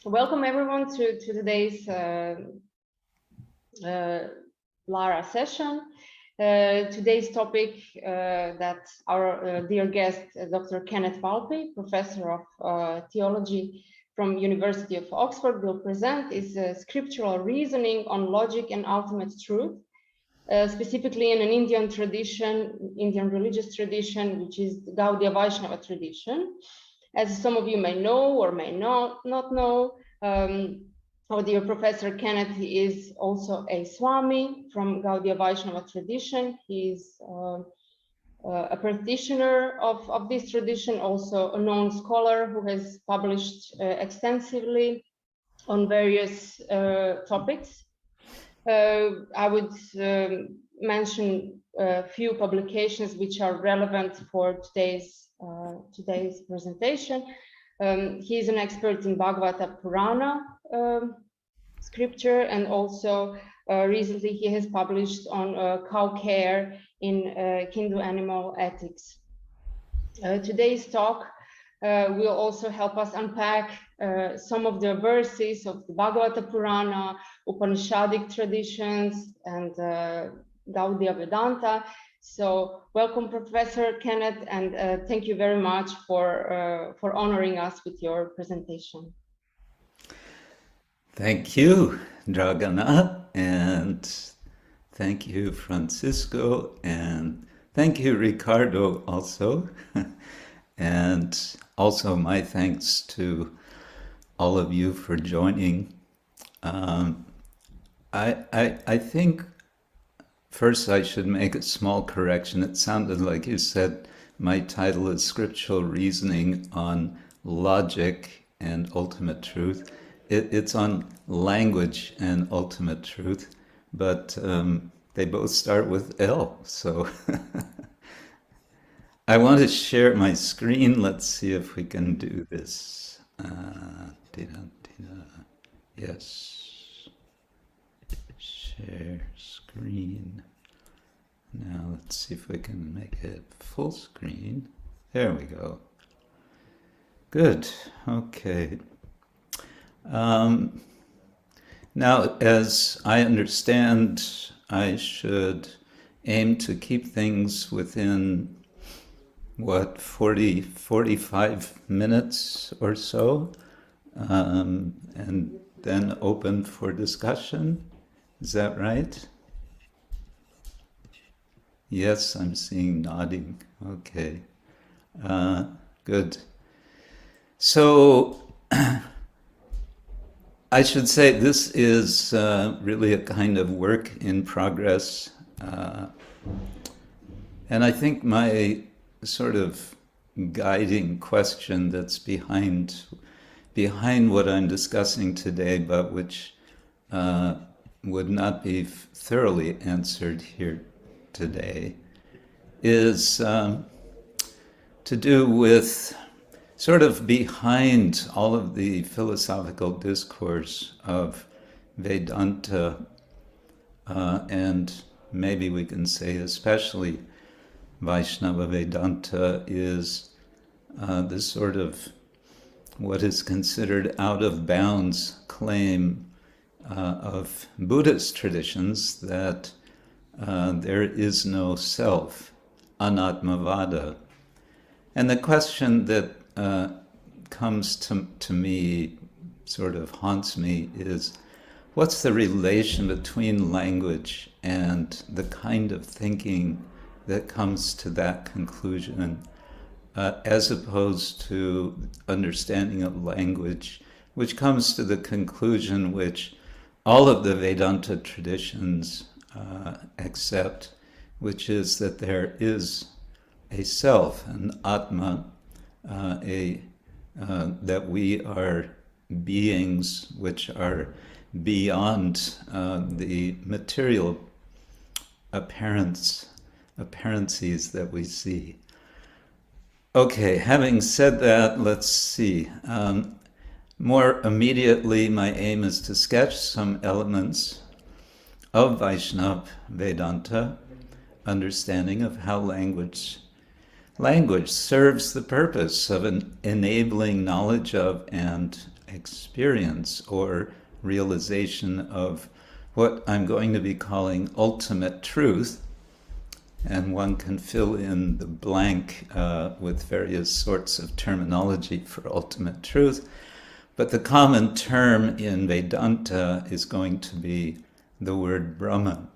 Welcome everyone to today's Lara session. Today's topic that our dear guest, Dr. Kenneth Valpey, professor of theology from University of Oxford, will present is scriptural reasoning on logic and ultimate truth, specifically in an Indian tradition, Indian religious tradition, which is the Gaudiya Vaishnava tradition. As some of you may know or may not know, our dear Professor Kenneth is also a Swami from Gaudiya Vaishnava tradition. He's a practitioner of this tradition, also a known scholar who has published extensively on various topics. I would mention a few publications which are relevant for today's presentation. He is an expert in Bhagavata Purana scripture, and also recently he has published on cow care in Hindu animal ethics. Today's talk will also help us unpack some of the verses of the Bhagavata Purana, Upanishadic traditions, and Gaudiya Vedanta. So welcome, Professor Kenneth, and thank you very much for honoring us with your presentation. Thank you, Dragana, and thank you, Francisco, and thank you, Ricardo, also. And also my thanks to all of you for joining. I think first I should make a small correction. It sounded like you said my title is Scriptural Reasoning on Logic and Ultimate Truth. It's on language and ultimate truth, but they both start with L, so I want to share my screen. Let's see if we can do this. Yes. Share screen. Now let's see if we can make it full screen. There we go. Good. Okay. Now, as I understand, I should aim to keep things within, 45 minutes or so, and then open for discussion. Is that right? Yes, I'm seeing nodding. Okay. Good. So, I should say this is really a kind of work in progress. And I think my sort of guiding question that's behind what I'm discussing today, but which would not be thoroughly answered here today, is to do with sort of behind all of the philosophical discourse of Vedanta, and maybe we can say especially Vaishnava Vedanta, is this sort of what is considered out of bounds claim of Buddhist traditions that there is no self, anatmavada. And the question that comes to me, sort of haunts me, is what's the relation between language and the kind of thinking that comes to that conclusion, as opposed to understanding of language, which comes to the conclusion which all of the Vedanta traditions accept, which is that there is a self, an Atma, that we are beings which are beyond the material apparencies that we see. Okay, having said that, let's see. More immediately, my aim is to sketch some elements of Vaishnava Vedanta, understanding of how language serves the purpose of enabling knowledge of and experience or realization of what I'm going to be calling ultimate truth. And one can fill in the blank with various sorts of terminology for ultimate truth. But the common term in Vedanta is going to be the word Brahman.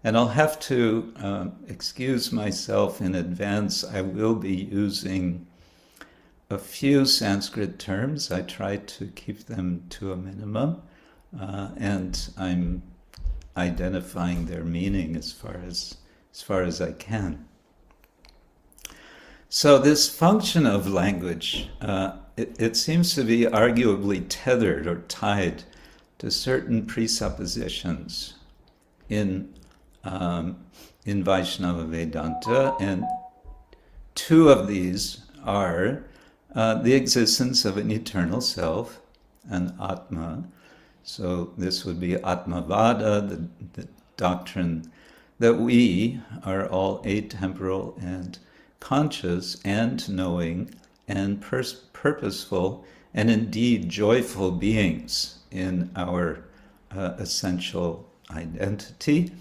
And I'll have to excuse myself in advance. I will be using a few Sanskrit terms. I try to keep them to a minimum. And I'm identifying their meaning as far as I can. So this function of language, it seems to be arguably tethered or tied to certain presuppositions in Vaishnava Vedanta, and two of these are the existence of an eternal self, an Atma. So this would be Atmavada, the doctrine that we are all atemporal and conscious and knowing and purposeful and indeed joyful beings in our essential identity.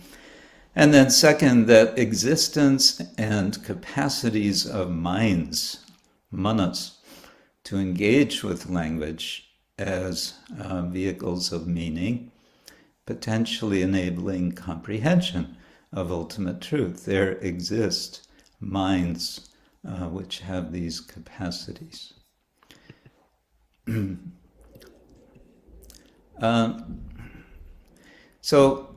And then second, that existence and capacities of minds, manas, to engage with language as vehicles of meaning, potentially enabling comprehension of ultimate truth. There exist minds which have these capacities. So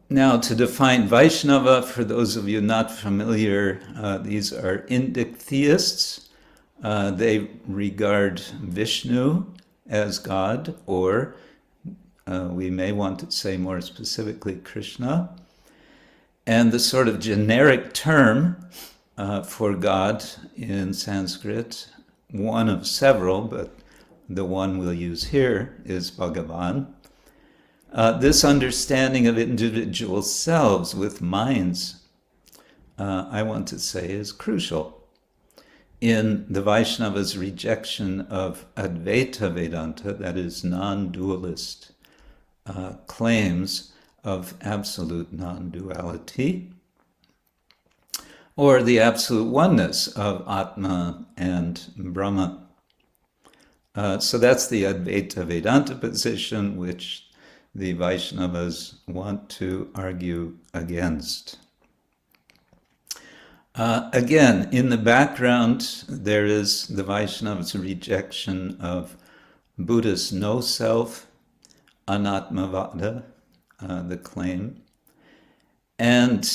now to define Vaishnava, for those of you not familiar, these are Indic theists. They regard Vishnu as God, or we may want to say more specifically Krishna. And the sort of generic term for God in Sanskrit, one of several, but the one we'll use here is Bhagavan. This understanding of individual selves with minds, I want to say, is crucial in the Vaishnava's rejection of Advaita Vedanta, that is non-dualist claims of absolute non-duality, or the absolute oneness of Atma and Brahma. So that's the Advaita Vedanta position, which the Vaishnavas want to argue against. Again, in the background, there is the Vaishnavas' rejection of Buddha's no-self, Anatmavada, the claim. And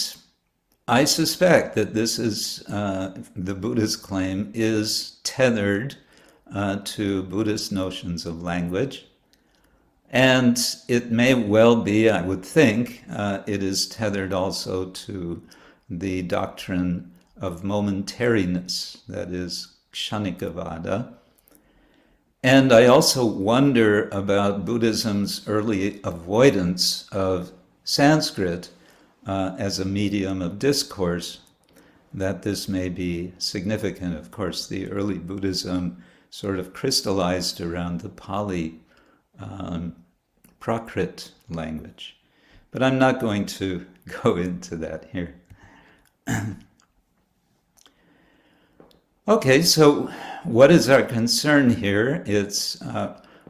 I suspect that this is, the Buddha's claim is tethered to Buddhist notions of language. And it may well be, I would think, it is tethered also to the doctrine of momentariness, that is Kshanikavada. And I also wonder about Buddhism's early avoidance of Sanskrit as a medium of discourse, that this may be significant. Of course, the early Buddhism sort of crystallized around the Pali Prakrit language. But I'm not going to go into that here. Okay, so what is our concern here? It's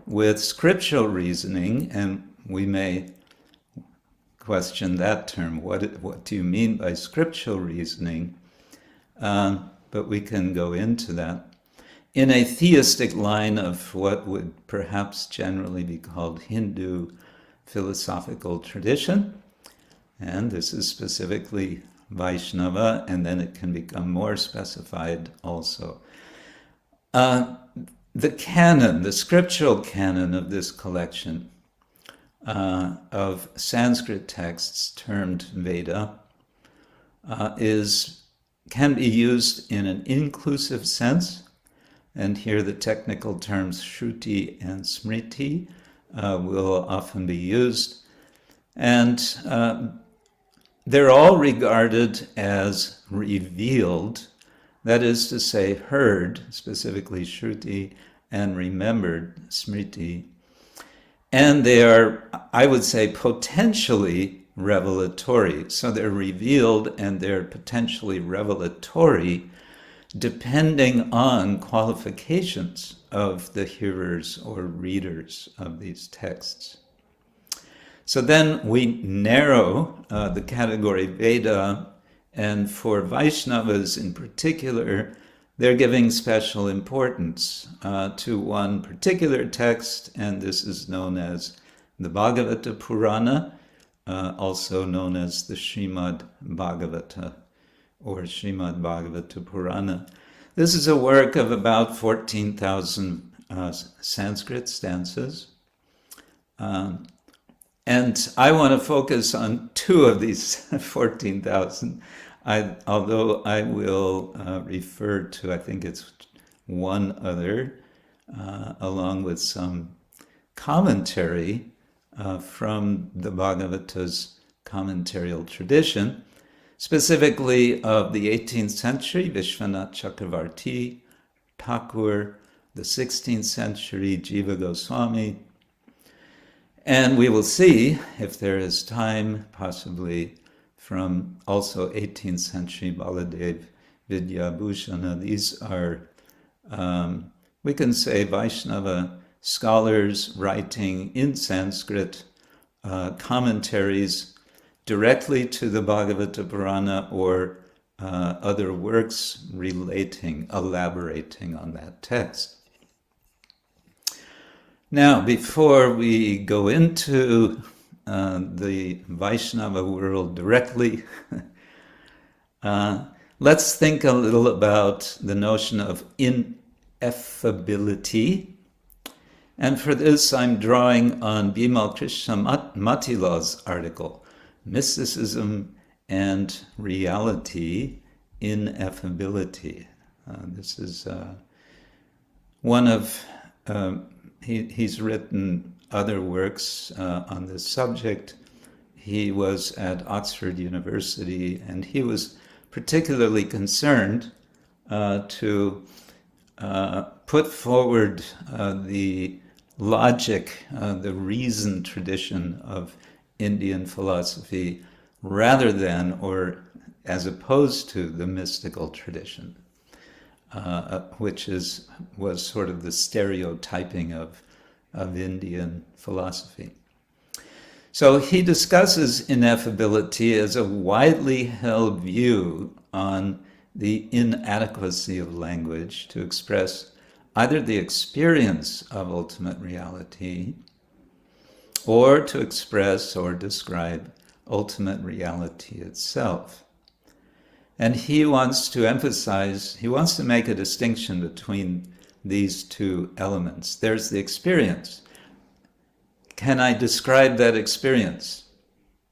with scriptural reasoning, and we may question that term. What do you mean by scriptural reasoning? But we can go into that. In a theistic line of what would perhaps generally be called Hindu philosophical tradition, and this is specifically Vaishnava, and then it can become more specified also. The canon, the scriptural canon of this collection of Sanskrit texts termed Veda can be used in an inclusive sense, and here the technical terms Shruti and Smriti will often be used, and they're all regarded as revealed, that is to say, heard, specifically Shruti and remembered, smriti. And they are, I would say, potentially revelatory. So they're revealed and they're potentially revelatory depending on qualifications of the hearers or readers of these texts. So then we narrow the category Veda, and for Vaishnavas in particular, they're giving special importance to one particular text, and this is known as the Bhagavata Purana, also known as the Srimad Bhagavata or Srimad Bhagavata Purana. This is a work of about 14,000 Sanskrit stanzas. And I want to focus on two of these 14,000, although I will refer to, I think it's one other, along with some commentary from the Bhagavata's commentarial tradition, specifically of the 18th century, Vishwanath Chakravarti, Thakur, the 16th century, Jiva Goswami. And we will see, if there is time, possibly from also 18th century Baladev Vidyabhushana. These are, we can say, Vaishnava scholars writing in Sanskrit commentaries directly to the Bhagavata Purana or other works elaborating on that text. Now, before we go into the Vaishnava world directly, let's think a little about the notion of ineffability. And for this, I'm drawing on Bimal Krishna Matilal's article, Mysticism and Reality, Ineffability. This is one of... He's written other works on this subject. He was at Oxford University, and he was particularly concerned to put forward the logic, the reason tradition of Indian philosophy rather than, or as opposed to, the mystical tradition. Which was sort of the stereotyping of Indian philosophy. So he discusses ineffability as a widely held view on the inadequacy of language to express either the experience of ultimate reality or to express or describe ultimate reality itself. And he wants to emphasize, he wants to make a distinction between these two elements. There's the experience. Can I describe that experience?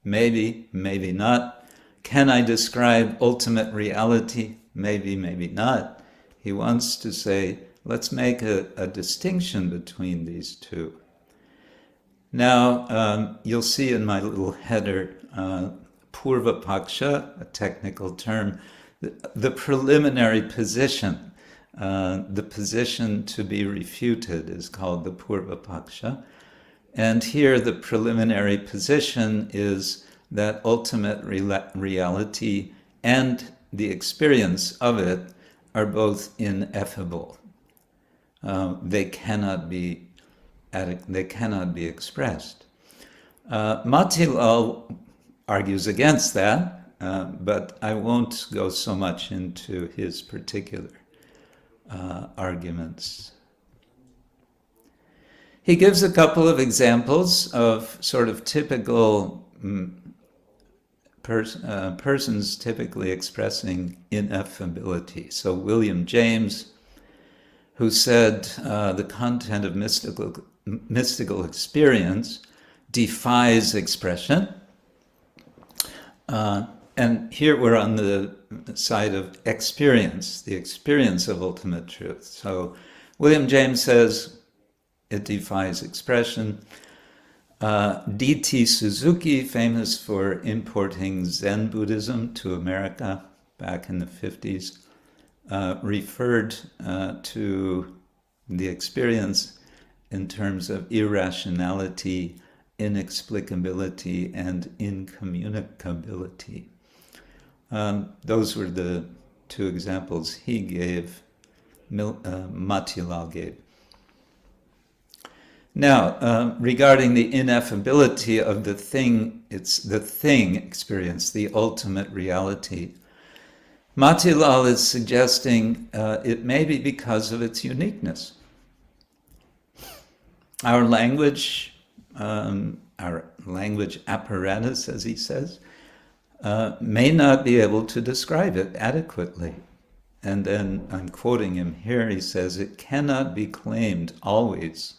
Maybe, maybe not. Can I describe ultimate reality? Maybe, maybe not. He wants to say, let's make a distinction between these two. Now, you'll see in my little header, Purva Paksha, a technical term, the preliminary position. The position to be refuted is called the Purva Paksha. And here the preliminary position is that ultimate reality and the experience of it are both ineffable. They cannot be expressed. Matilal argues against that, but I won't go so much into his particular arguments. He gives a couple of examples of sort of typical persons typically expressing ineffability. So William James, who said the content of mystical experience defies expression. And here we're on the side of experience, the experience of ultimate truth. So William James says it defies expression. D.T. Suzuki, famous for importing Zen Buddhism to America back in the 50s, referred to the experience in terms of irrationality, inexplicability, and incommunicability. Those were the two examples he gave, Matilal gave. Now, regarding the ineffability of the thing, it's the thing experience, the ultimate reality. Matilal is suggesting it may be because of its uniqueness. Our language apparatus, as he says, may not be able to describe it adequately. And then, I'm quoting him here, he says, it cannot be claimed always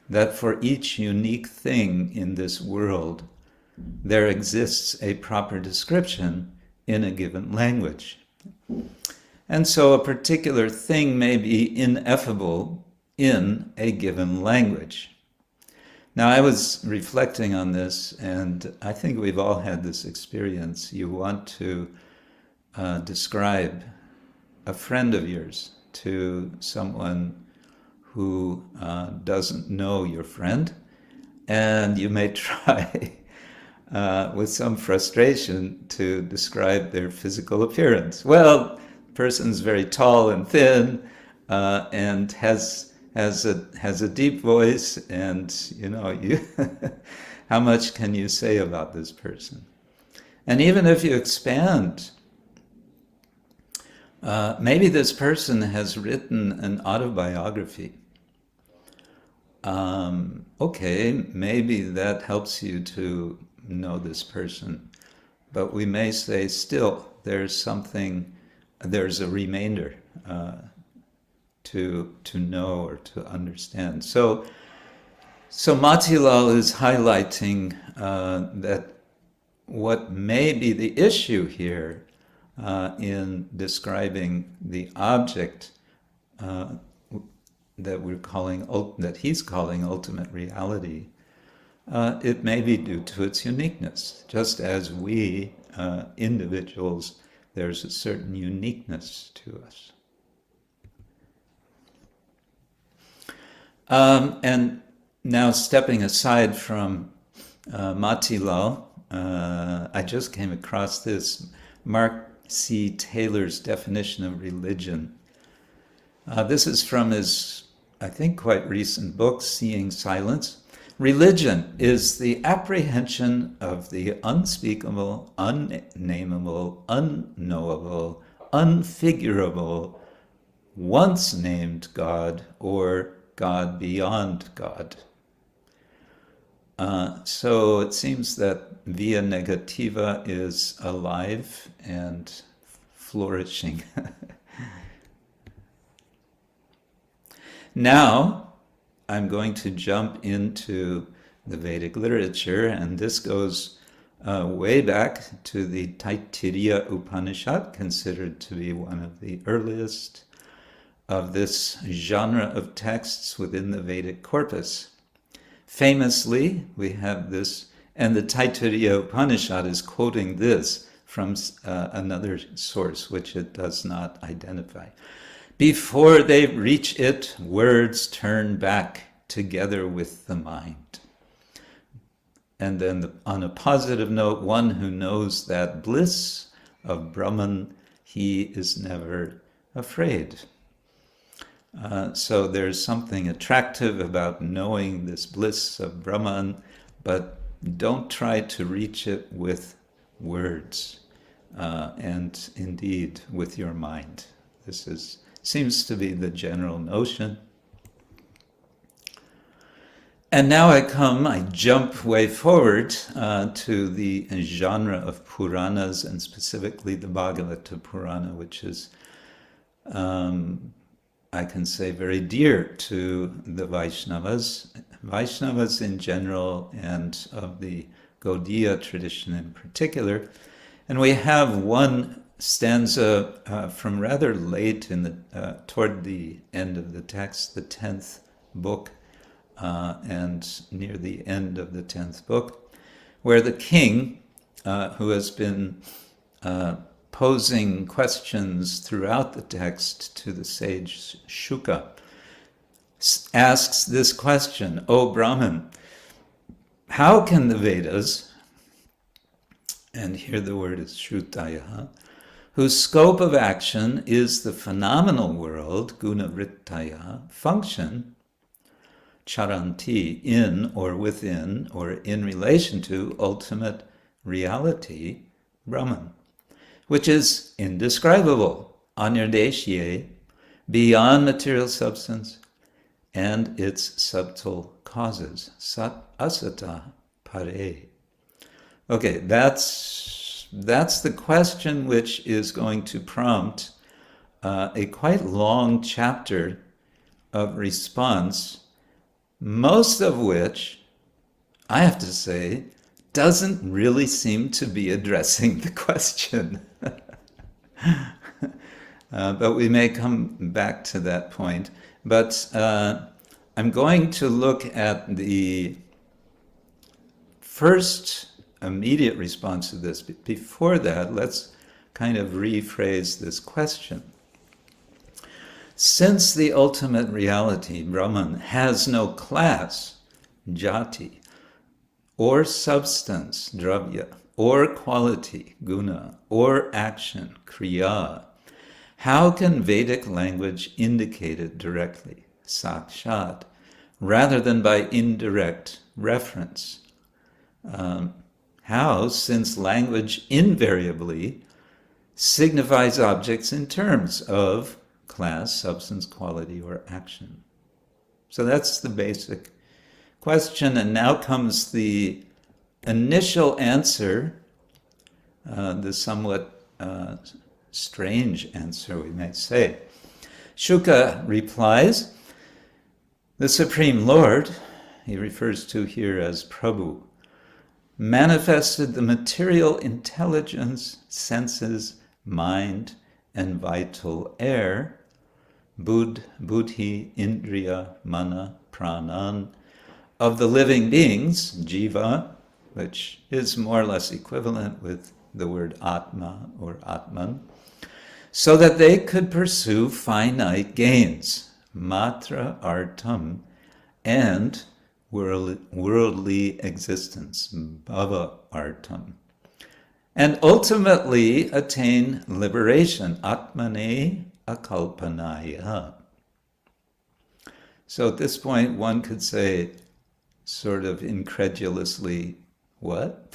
that for each unique thing in this world, there exists a proper description in a given language. And so a particular thing may be ineffable in a given language. Now, I was reflecting on this, and I think we've all had this experience. You want to describe a friend of yours to someone who doesn't know your friend, and you may try with some frustration to describe their physical appearance. Well, the person's very tall and thin and has a deep voice, and you how much can you say about this person? And even if you expand, maybe this person has written an autobiography. Okay, maybe that helps you to know this person, but we may say still there's a remainder to know or to understand. So Matilal is highlighting that what may be the issue here in describing the object that he's calling ultimate reality, it may be due to its uniqueness. Just as we individuals, there's a certain uniqueness to us. And now, stepping aside from Matilal, I just came across this Mark C. Taylor's definition of religion. This is from his, I think, quite recent book, Seeing Silence. Religion is the apprehension of the unspeakable, unnameable, unknowable, unfigurable, once named God, or God beyond God. So it seems that via negativa is alive and flourishing. Now, I'm going to jump into the Vedic literature, and this goes way back to the Taittiriya Upanishad, considered to be one of the earliest of this genre of texts within the Vedic corpus. Famously, we have this, and the Taittiriya Upanishad is quoting this from another source, which it does not identify. Before they reach it, words turn back together with the mind. And then on a positive note, one who knows that bliss of Brahman, he is never afraid. So there's something attractive about knowing this bliss of Brahman, but don't try to reach it with words, and indeed with your mind. This seems to be the general notion. And now I jump way forward to the genre of Puranas, and specifically the Bhagavata Purana, which is, I can say, very dear to the Vaishnavas in general, and of the Gaudiya tradition in particular. And we have one stanza from rather late toward the end of the text, the 10th book, and near the end of the 10th book, where the king, who has been posing questions throughout the text to the sage Shuka, asks this question, O Brahman, how can the Vedas, and here the word is Shrutaya, whose scope of action is the phenomenal world, Gunavrittaya, function, charanti, in or within or in relation to ultimate reality, Brahman, which is indescribable, anirdeshye, beyond material substance and its subtle causes, sat asata pare. Okay, that's the question which is going to prompt a quite long chapter of response, most of which, I have to say, doesn't really seem to be addressing the question. But we may come back to that point. But I'm going to look at the first immediate response to this. Before that, let's kind of rephrase this question. Since the ultimate reality, Brahman, has no class, jati, or substance, dravya, or quality, guna, or action, kriya, how can Vedic language indicate it directly, sakshat, rather than by indirect reference? How, since language invariably signifies objects in terms of class, substance, quality, or action? So that's the basic question, and now comes the initial answer, the somewhat strange answer, we might say. Shuka replies, the Supreme Lord, he refers to here as Prabhu, manifested the material intelligence, senses, mind, and vital air, buddhi, indriya, mana, pranan, of the living beings, jiva, which is more or less equivalent with the word atma or atman, so that they could pursue finite gains, matra artam, and worldly existence, bhava artam, and ultimately attain liberation, atmane akalpanaya. So at this point, one could say, sort of incredulously, what?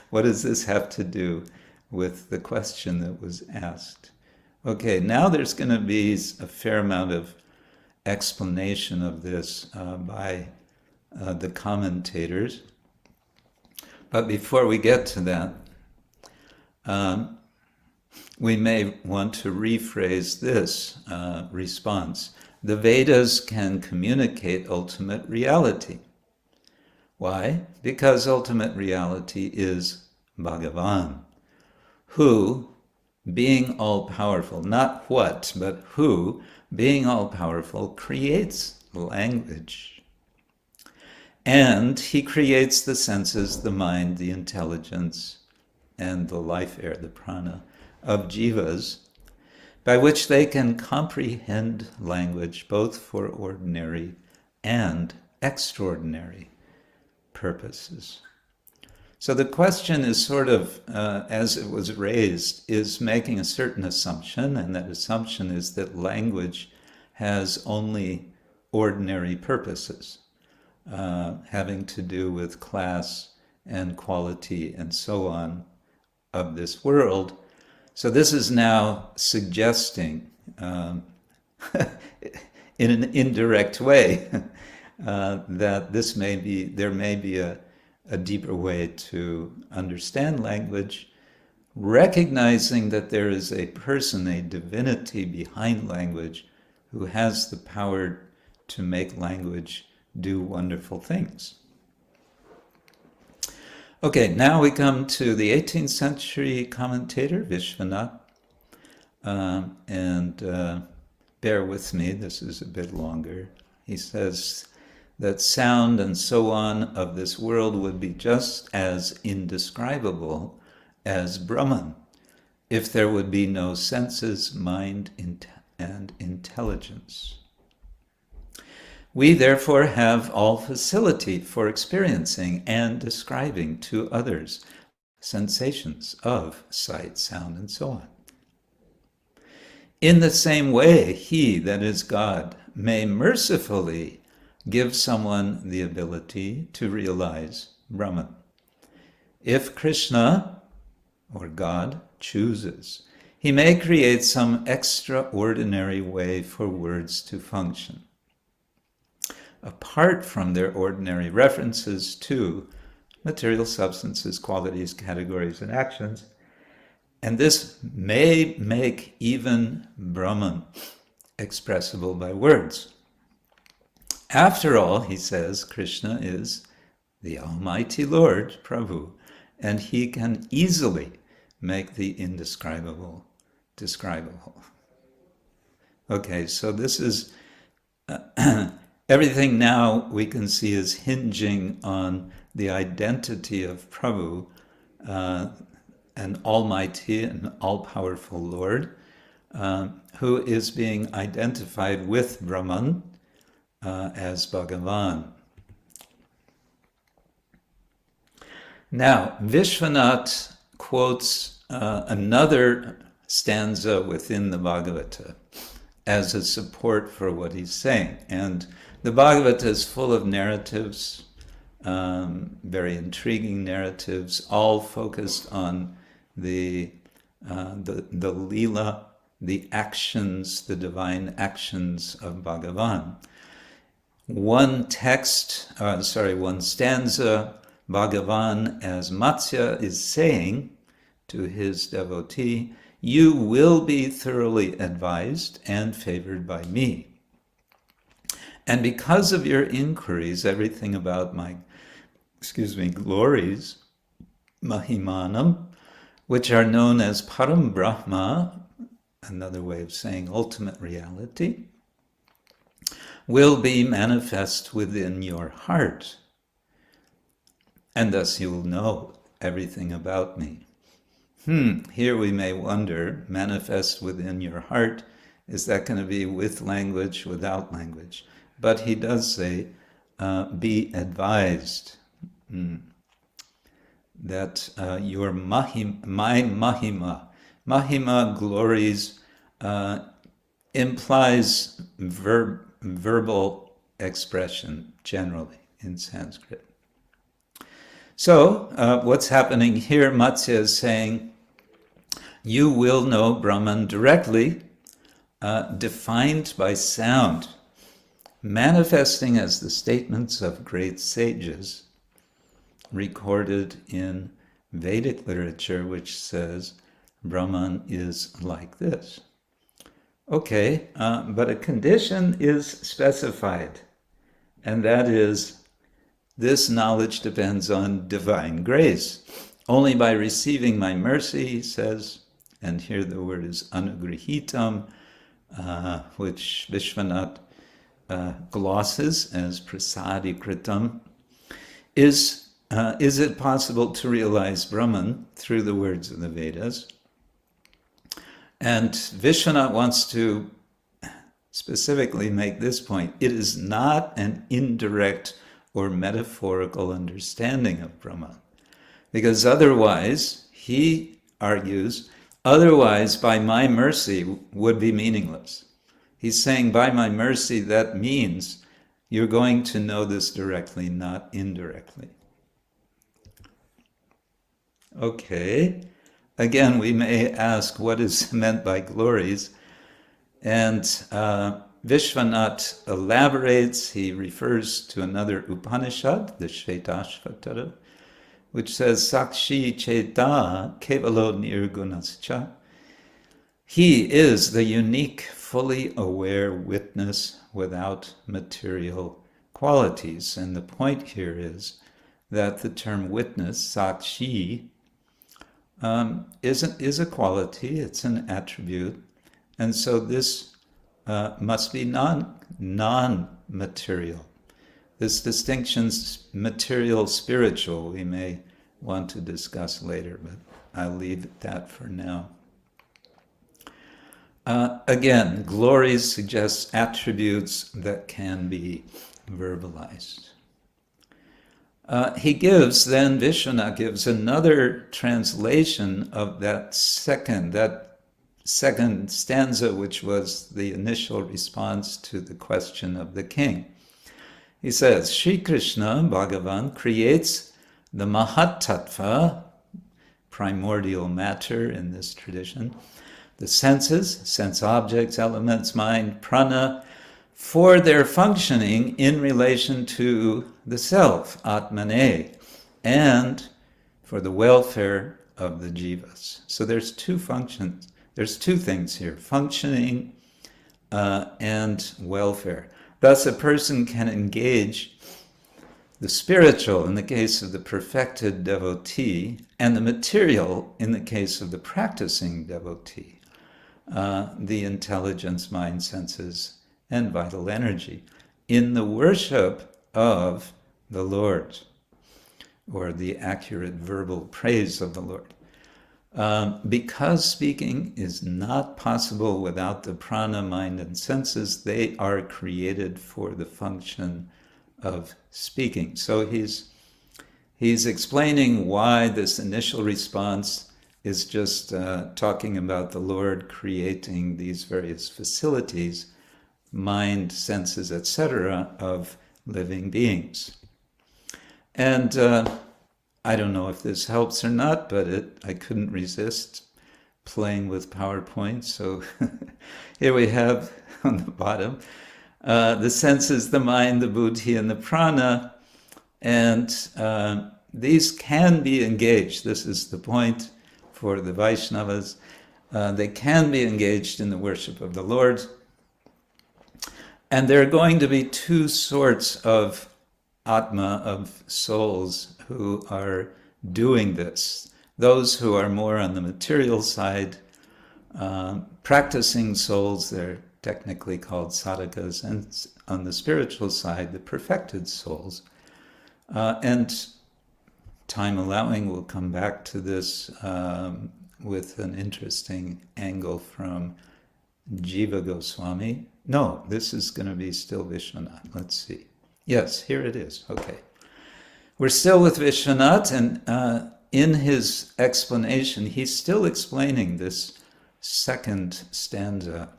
What does this have to do with the question that was asked? Okay, now there's going to be a fair amount of explanation of this by the commentators. But before we get to that, we may want to rephrase this response. The Vedas can communicate ultimate reality. Why? Because ultimate reality is Bhagavan, who, being all-powerful, not what, but who, being all-powerful, creates language. And he creates the senses, the mind, the intelligence, and the life air, the prana, of jivas, by which they can comprehend language both for ordinary and extraordinary purposes. So the question is sort of, as it was raised, is making a certain assumption, and that assumption is that language has only ordinary purposes, having to do with class and quality and so on of this world. So this is now suggesting, in an indirect way, that there may be a deeper way to understand language, recognizing that there is a person, a divinity behind language, who has the power to make language do wonderful things. Okay, now we come to the 18th century commentator, Vishwanath, and bear with me, this is a bit longer. He says that sound and so on of this world would be just as indescribable as Brahman if there would be no senses, mind, and intelligence. We therefore have all facility for experiencing and describing to others sensations of sight, sound, and so on. In the same way, he, that is God, may mercifully give someone the ability to realize Brahman. If Krishna, or God, chooses, he may create some extraordinary way for words to function, apart from their ordinary references to material substances, qualities, categories, and actions. And this may make even Brahman expressible by words. After all, he says, Krishna is the Almighty Lord, Prabhu, and he can easily make the indescribable describable. Okay, so this is everything now we can see is hinging on the identity of Prabhu, an almighty and all-powerful Lord, who is being identified with Brahman as Bhagavan. Now, Vishwanath quotes another stanza within the Bhagavata as a support for what he's saying. And the Bhagavata is full of narratives, very intriguing narratives, all focused on the lila, the actions, the divine actions of Bhagavan. One stanza, Bhagavan as Matsya is saying to his devotee, you will be thoroughly advised and favored by me. And because of your inquiries, everything about my, glories, Mahimanam, which are known as Param Brahma, another way of saying ultimate reality, will be manifest within your heart. And thus you will know everything about me. Here we may wonder, manifest within your heart, is that going to be with language, without language? But he does say, be advised that your my mahima glories, implies verbal expression generally in Sanskrit. So what's happening here, Matsya is saying, you will know Brahman directly, defined by sound, manifesting as the statements of great sages recorded in Vedic literature, which says Brahman is like this. Okay, but a condition is specified, and that is this knowledge depends on divine grace. Only by receiving my mercy, he says, and here the word is anugrihitam, which Vishwanath glosses as prasadikritam, is it possible to realize Brahman through the words of the Vedas? And Vishwanath wants to specifically make this point. It is not an indirect or metaphorical understanding of Brahman. Because otherwise, he argues, otherwise by my mercy would be meaningless. He's saying by my mercy, that means you're going to know this directly, not indirectly. Okay, again, we may ask what is meant by glories. And Vishwanath elaborates, he refers to another Upanishad, the Shvetashvatara, which says, Sakshi Cheta Kevalo Nirgunascha. He is the unique, fully aware witness without material qualities. And the point here is that the term witness, Sakshi, is a quality, it's an attribute. And so this must be non-material. This distinction's material, spiritual, we may want to discuss later, but I'll leave that for now. Again, glories suggests attributes that can be verbalized. Vishwanath gives another translation of that second stanza, which was the initial response to the question of the king. He says, Sri Krishna, Bhagavan, creates the Mahat Tattva, primordial matter in this tradition, the senses, sense objects, elements, mind, prana, for their functioning in relation to the self, Atmane, and for the welfare of the jivas. So there's two functions. There's two things here, functioning and welfare. Thus, a person can engage the spiritual in the case of the perfected devotee and the material in the case of the practicing devotee, the intelligence, mind, senses, and vital energy, in the worship of the Lord, or the accurate verbal praise of the Lord. Because speaking is not possible without the prana, mind, and senses, they are created for the function of speaking. So he's explaining why this initial response is just talking about the Lord creating these various facilities, mind, senses, etc., of living beings. And I don't know if this helps or not, but I couldn't resist playing with PowerPoint. So here we have on the bottom the senses, the mind, the buddhi, and the prana. And these can be engaged. This is the point for the Vaishnavas. They can be engaged in the worship of the Lord. And there are going to be two sorts of Atma, of souls, who are doing this. Those who are more on the material side, practicing souls, they're technically called sadhakas, and on the spiritual side, the perfected souls. And time allowing, we'll come back to this with an interesting angle from Jiva Goswami. No, this is going to be still Vishwanath. Let's see. Yes, here it is. Okay. We're still with Vishwanath, and in his explanation, he's still explaining this second stanza.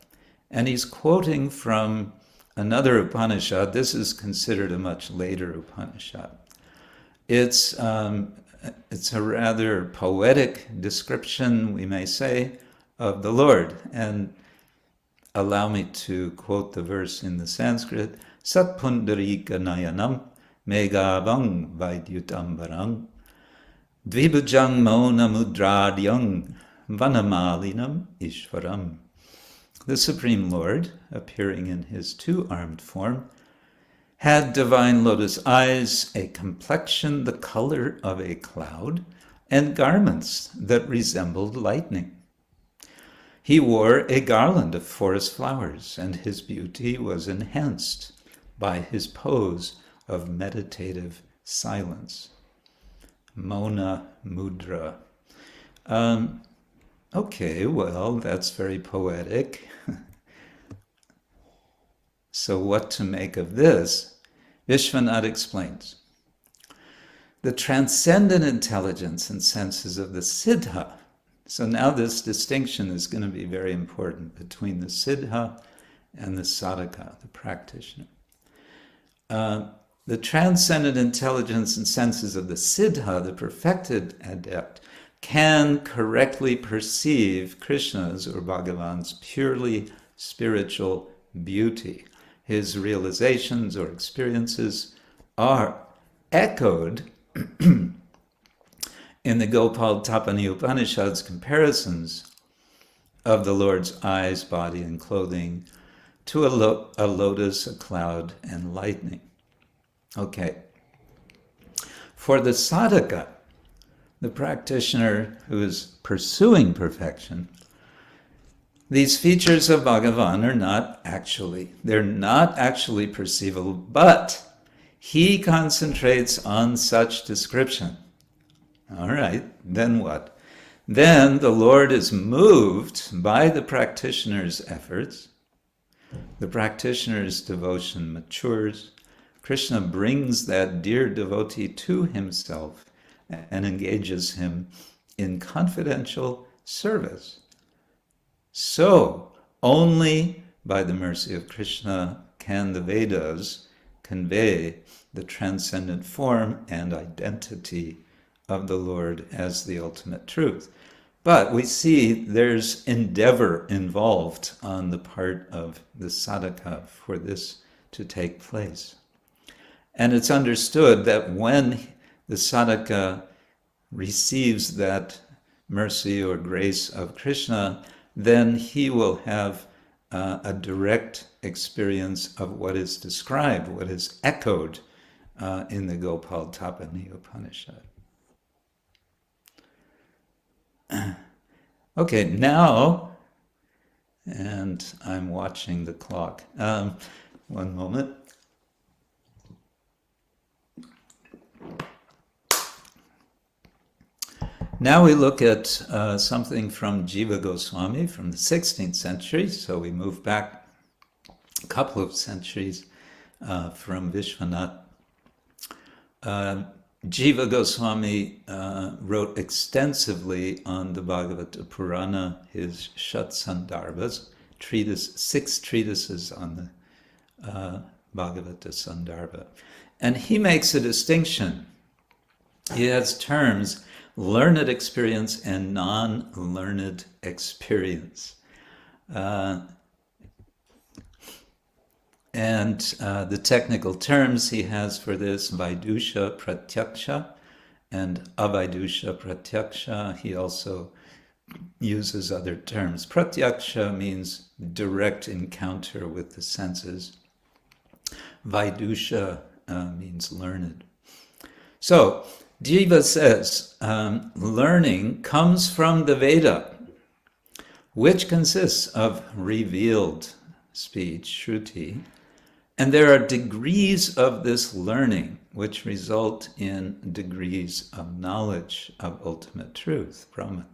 And he's quoting from another Upanishad. This is considered a much later Upanishad. It's a rather poetic description, we may say, of the Lord. And allow me to quote the verse in the Sanskrit. Sat pundarika nayanam megavang vaidyutambarang dvibhujang mona mudradyang vanamalinam ishvaram. The Supreme Lord, appearing in his two-armed form, had divine lotus eyes, a complexion the color of a cloud, and garments that resembled lightning. He wore a garland of forest flowers, and his beauty was enhanced by his pose of meditative silence. Mona Mudra. Okay, well, that's very poetic. So what to make of this? Vishwanath explains. The transcendent intelligence and senses of the Siddha. So now this distinction is going to be very important between the Siddha and the Sadhaka, the practitioner. The transcendent intelligence and senses of the Siddha, the perfected adept, can correctly perceive Krishna's or Bhagavan's purely spiritual beauty. His realizations or experiences are echoed in the Gopal Tapani Upanishad's comparisons of the Lord's eyes, body, and clothing to a lotus, a cloud, and lightning. Okay. For the sadhaka, the practitioner who is pursuing perfection, these features of Bhagavan are not actually perceivable, but he concentrates on such description. All right, then what? Then the Lord is moved by the practitioner's efforts. The practitioner's devotion matures. Krishna brings that dear devotee to himself and engages him in confidential service. So, only by the mercy of Krishna can the Vedas convey the transcendent form and identity of the Lord as the ultimate truth. But we see there's endeavor involved on the part of the sadhaka for this to take place. And it's understood that when the sadhaka receives that mercy or grace of Krishna, then he will have a direct experience of what is described, what is echoed in the Gopal Tapani Upanishad. Okay, now, and I'm watching the clock. One moment. Now we look at something from Jiva Goswami from the 16th century. So we move back a couple of centuries from Vishwanath. Jiva Goswami wrote extensively on the Bhagavata Purana, his Shat-sandarbhas, 6 treatises on the Bhagavata Sandarbha. And he makes a distinction. He has terms, learned experience and non-learned experience. And the technical terms he has for this, Vaidusha Pratyaksha and Avaidusha Pratyaksha. He also uses other terms. Pratyaksha means direct encounter with the senses. Vaidusha means learned. So, Jiva says, learning comes from the Veda, which consists of revealed speech, Shruti, and there are degrees of this learning which result in degrees of knowledge of ultimate truth, Brahman.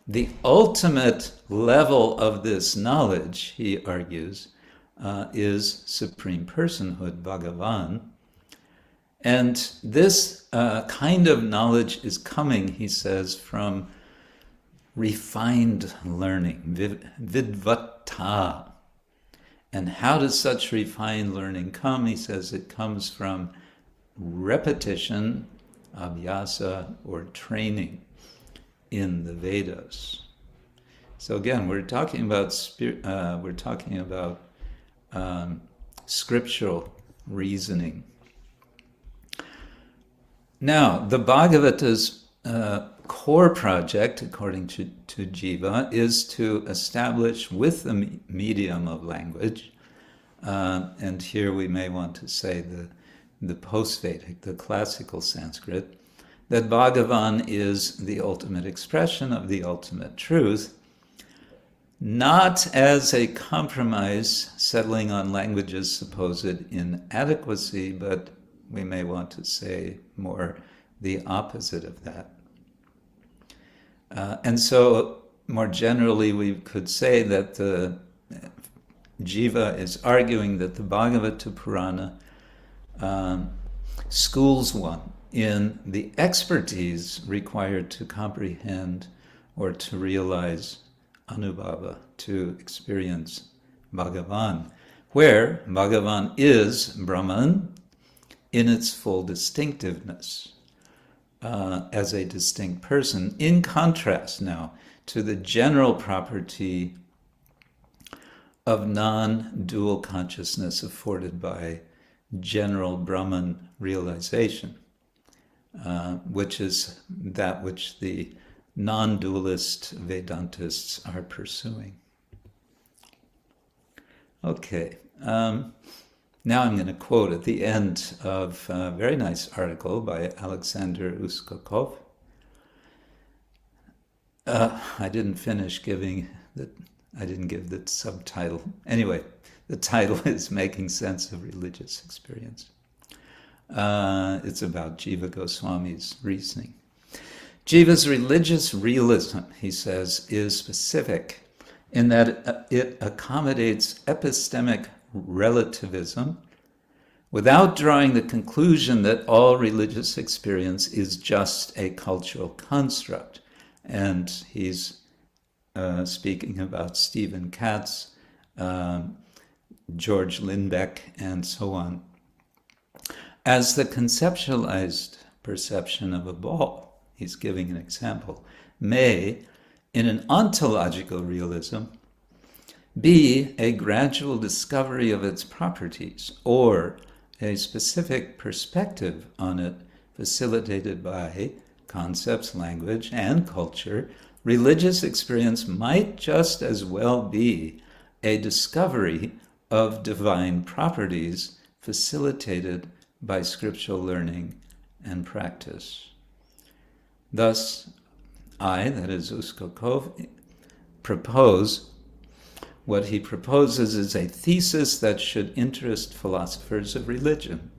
The ultimate level of this knowledge, he argues, is Supreme Personhood, Bhagavan. And this kind of knowledge is coming, he says, from refined learning, vidvata. And how does such refined learning come? He says it comes from repetition, abhyasa, or training in the Vedas. So again, we're talking about scriptural reasoning. Now, the Bhagavata's core project, according to Jiva, is to establish with the medium of language, and here we may want to say the post-Vedic, the classical Sanskrit, that Bhagavan is the ultimate expression of the ultimate truth, not as a compromise settling on language's supposed inadequacy, but we may want to say more the opposite of that. And so, more generally, we could say that the Jiva is arguing that the Bhagavata Purana schools one in the expertise required to comprehend or to realize Anubhava, to experience Bhagavan, where Bhagavan is Brahman in its full distinctiveness. As a distinct person, in contrast now to the general property of non-dual consciousness afforded by general Brahman realization, which is that which the non-dualist Vedantists are pursuing. Okay. Now I'm going to quote at the end of a very nice article by Alexander Uskakov. I didn't finish giving I didn't give the subtitle. Anyway, the title is Making Sense of Religious Experience. It's about Jiva Goswami's reasoning. Jiva's religious realism, he says, is specific in that it accommodates epistemic relativism, without drawing the conclusion that all religious experience is just a cultural construct. And he's speaking about Stephen Katz, George Lindbeck, and so on. As the conceptualized perception of a ball, he's giving an example, may, in an ontological realism, be a gradual discovery of its properties, or a specific perspective on it facilitated by concepts, language, and culture, religious experience might just as well be a discovery of divine properties facilitated by scriptural learning and practice. Thus, I, that is Uskokov, propose what he proposes is a thesis that should interest philosophers of religion,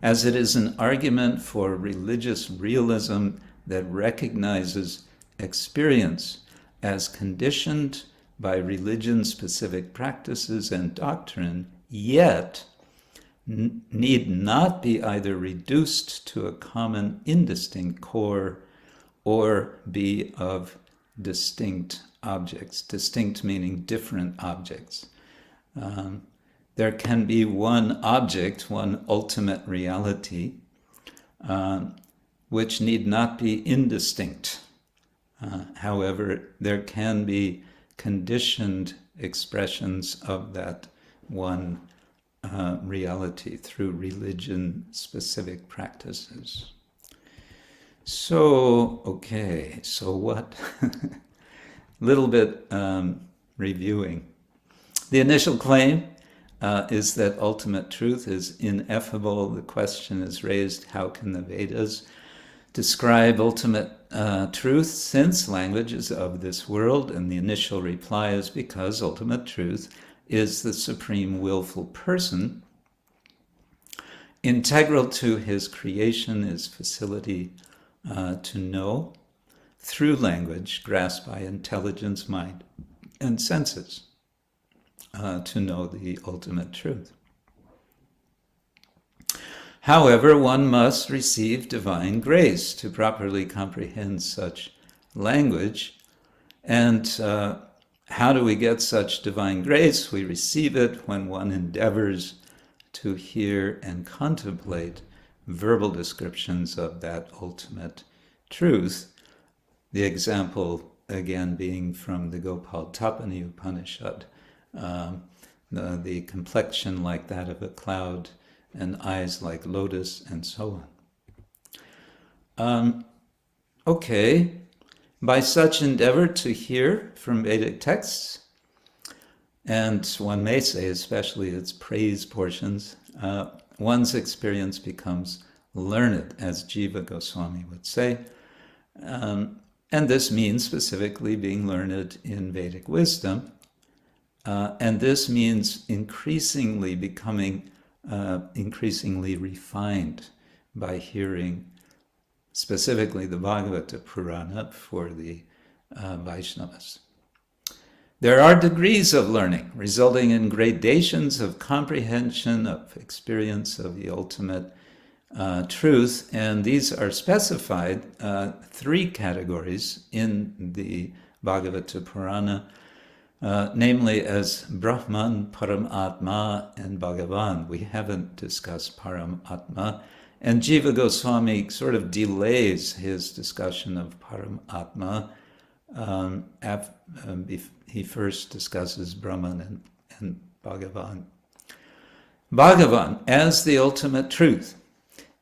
as it is an argument for religious realism that recognizes experience as conditioned by religion-specific practices and doctrine, yet need not be either reduced to a common indistinct core or be of distinct objects, distinct meaning different objects. There can be one object, one ultimate reality, which need not be indistinct. However, there can be conditioned expressions of that one reality through religion-specific practices. So, okay, so what? Little bit reviewing. The initial claim is that ultimate truth is ineffable. The question is raised, how can the Vedas describe ultimate truth, since language is of this world? And the initial reply is because ultimate truth is the supreme willful person. Integral to his creation is facility to know, through language, grasped by intelligence, mind, and senses, to know the ultimate truth. However, one must receive divine grace to properly comprehend such language. And how do we get such divine grace? We receive it when one endeavors to hear and contemplate verbal descriptions of that ultimate truth. The example, again, being from the Gopal Tapani Upanishad, the complexion like that of a cloud and eyes like lotus, and so on. Okay, by such endeavor to hear from Vedic texts, and one may say especially its praise portions, one's experience becomes learned, as Jiva Goswami would say. And this means specifically being learned in Vedic wisdom. And this means increasingly becoming increasingly refined by hearing specifically the Bhagavata Purana for the Vaishnavas. There are degrees of learning, resulting in gradations of comprehension, of experience of the ultimate truth, and these are specified three categories in the Bhagavata Purana, namely as Brahman, Paramatma, and Bhagavan. We haven't discussed Paramatma, and Jiva Goswami sort of delays his discussion of Paramatma. He first discusses Brahman and Bhagavan. Bhagavan, as the ultimate truth,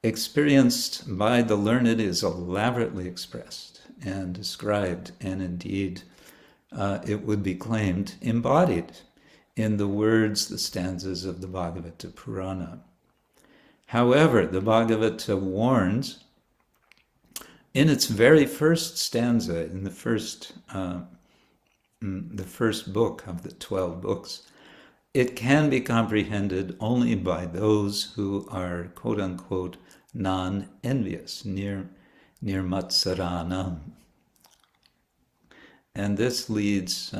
experienced by the learned, is elaborately expressed and described, and indeed it would be claimed embodied in the words, the stanzas of the Bhagavata Purana. However, the Bhagavata warns in its very first stanza, in the first book of the 12 books, it can be comprehended only by those who are, quote-unquote, non-envious, nirmatsaranam. And this leads,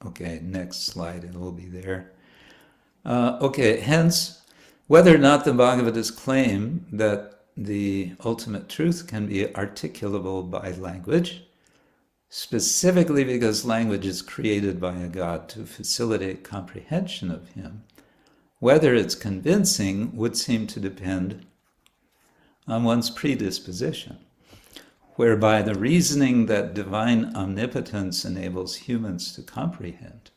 Okay, next slide, it will be there. Okay, hence, whether or not the Bhagavata's claim that the ultimate truth can be articulable by language, specifically because language is created by a God to facilitate comprehension of him, whether it's convincing would seem to depend on one's predisposition, whereby the reasoning that divine omnipotence enables humans to comprehend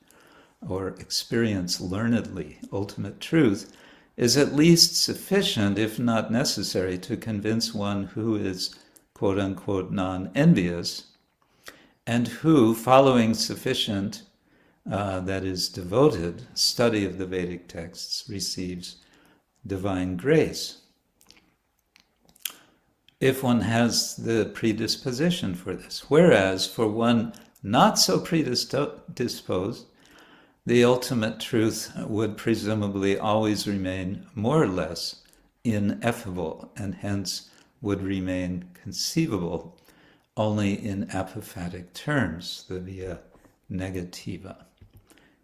or experience learnedly ultimate truth is at least sufficient, if not necessary, to convince one who is quote-unquote non-envious and who, following sufficient, that is devoted, study of the Vedic texts, receives divine grace. If one has the predisposition for this. Whereas for one not so predisposed, the ultimate truth would presumably always remain more or less ineffable and hence would remain conceivable only in apophatic terms, the via negativa.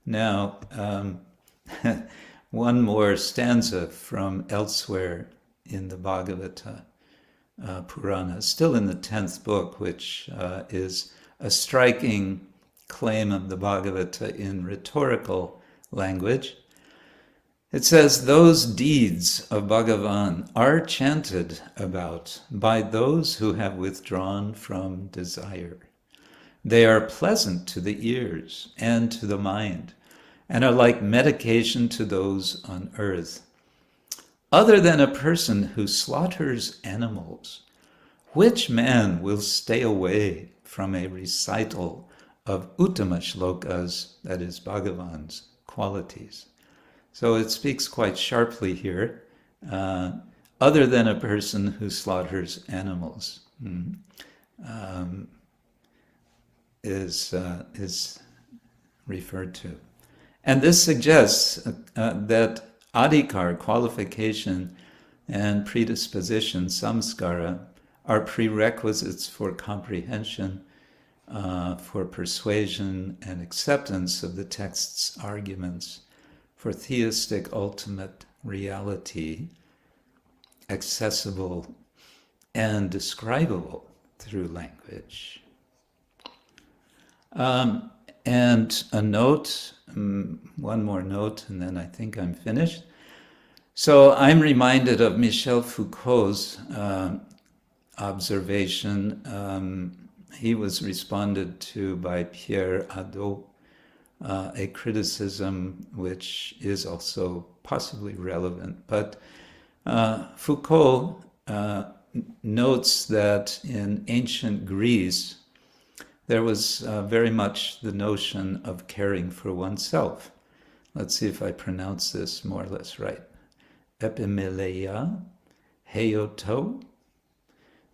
Now, one more stanza from elsewhere in the Bhagavata Purana, still in the 10th book, which is a striking claim of the Bhagavata in rhetorical language. It says, those deeds of Bhagavan are chanted about by those who have withdrawn from desire. They are pleasant to the ears and to the mind, and are like medication to those on earth. Other than a person who slaughters animals, which man will stay away from a recital of uttama shlokas, that is Bhagavan's qualities? So it speaks quite sharply here, other than a person who slaughters animals, is referred to. And this suggests that adhikar, qualification, and predisposition, samskara, are prerequisites for comprehension, for persuasion and acceptance of the text's arguments, for theistic ultimate reality, accessible and describable through language. And a note, one more note, and then I think I'm finished. So I'm reminded of Michel Foucault's observation. He was responded to by Pierre Hadot, a criticism which is also possibly relevant. But Foucault notes that in ancient Greece, there was very much the notion of caring for oneself. Let's see if I pronounce this more or less right. Epimeleia heioto.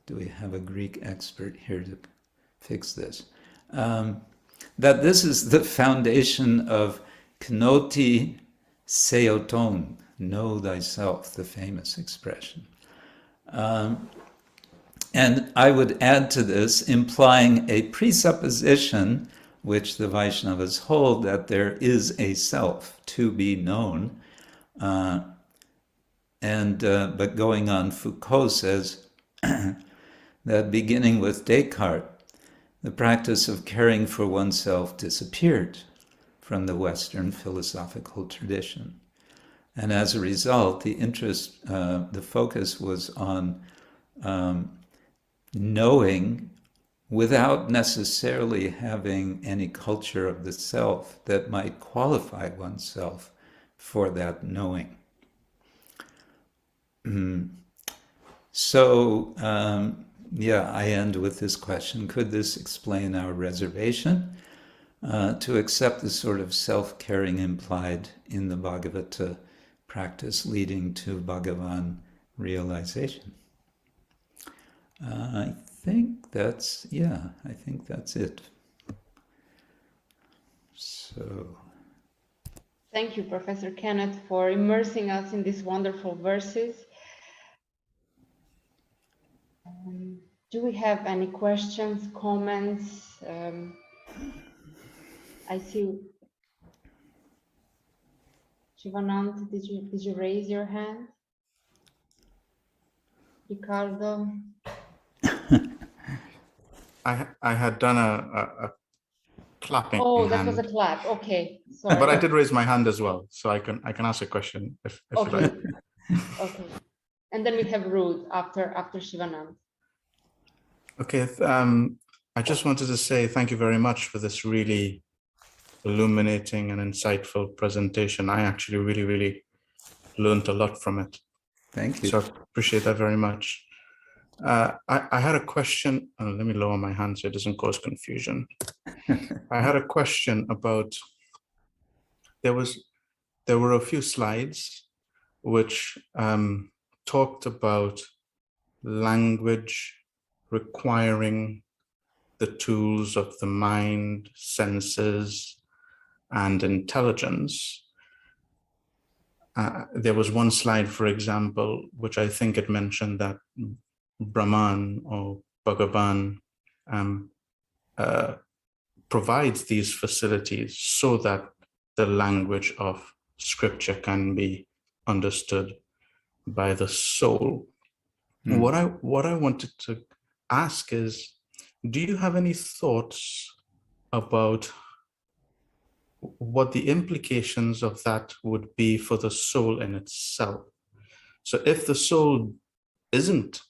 Do we have a Greek expert here to fix this? That this is the foundation of knoti seoton, know thyself, the famous expression. And I would add to this, implying a presupposition, which the Vaishnavas hold, that there is a self to be known. But going on, Foucault says that beginning with Descartes, the practice of caring for oneself disappeared from the Western philosophical tradition. And as a result, the focus was on knowing without necessarily having any culture of the self that might qualify oneself for that knowing. So, I end with this question. Could this explain our reservation to accept the sort of self-caring implied in the Bhagavata practice leading to Bhagavan realization? I think that's it. So. Thank you, Professor Kenneth, for immersing us in these wonderful verses. Do we have any questions, comments? I see Shivanand, did you raise your hand? Ricardo? I had done a clapping Oh, that hand, was a clap. Okay, sorry. but I did raise my hand as well, so I can ask a question if you Okay. like. Okay, and then we have Ruth after Shivanand. Okay, I just wanted to say thank you very much for this really illuminating and insightful presentation. I actually really learned a lot from it. Thank you. So I appreciate that very much. I had a question. Let me lower my hand so it doesn't cause confusion. I had a question about, there were a few slides which talked about language requiring the tools of the mind, senses, and intelligence. There was one slide, for example, which I think it mentioned that Brahman or Bhagavan provides these facilities so that the language of scripture can be understood by the soul. What I wanted to ask is, do you have any thoughts about what the implications of that would be for the soul in itself? So if the soul isn't,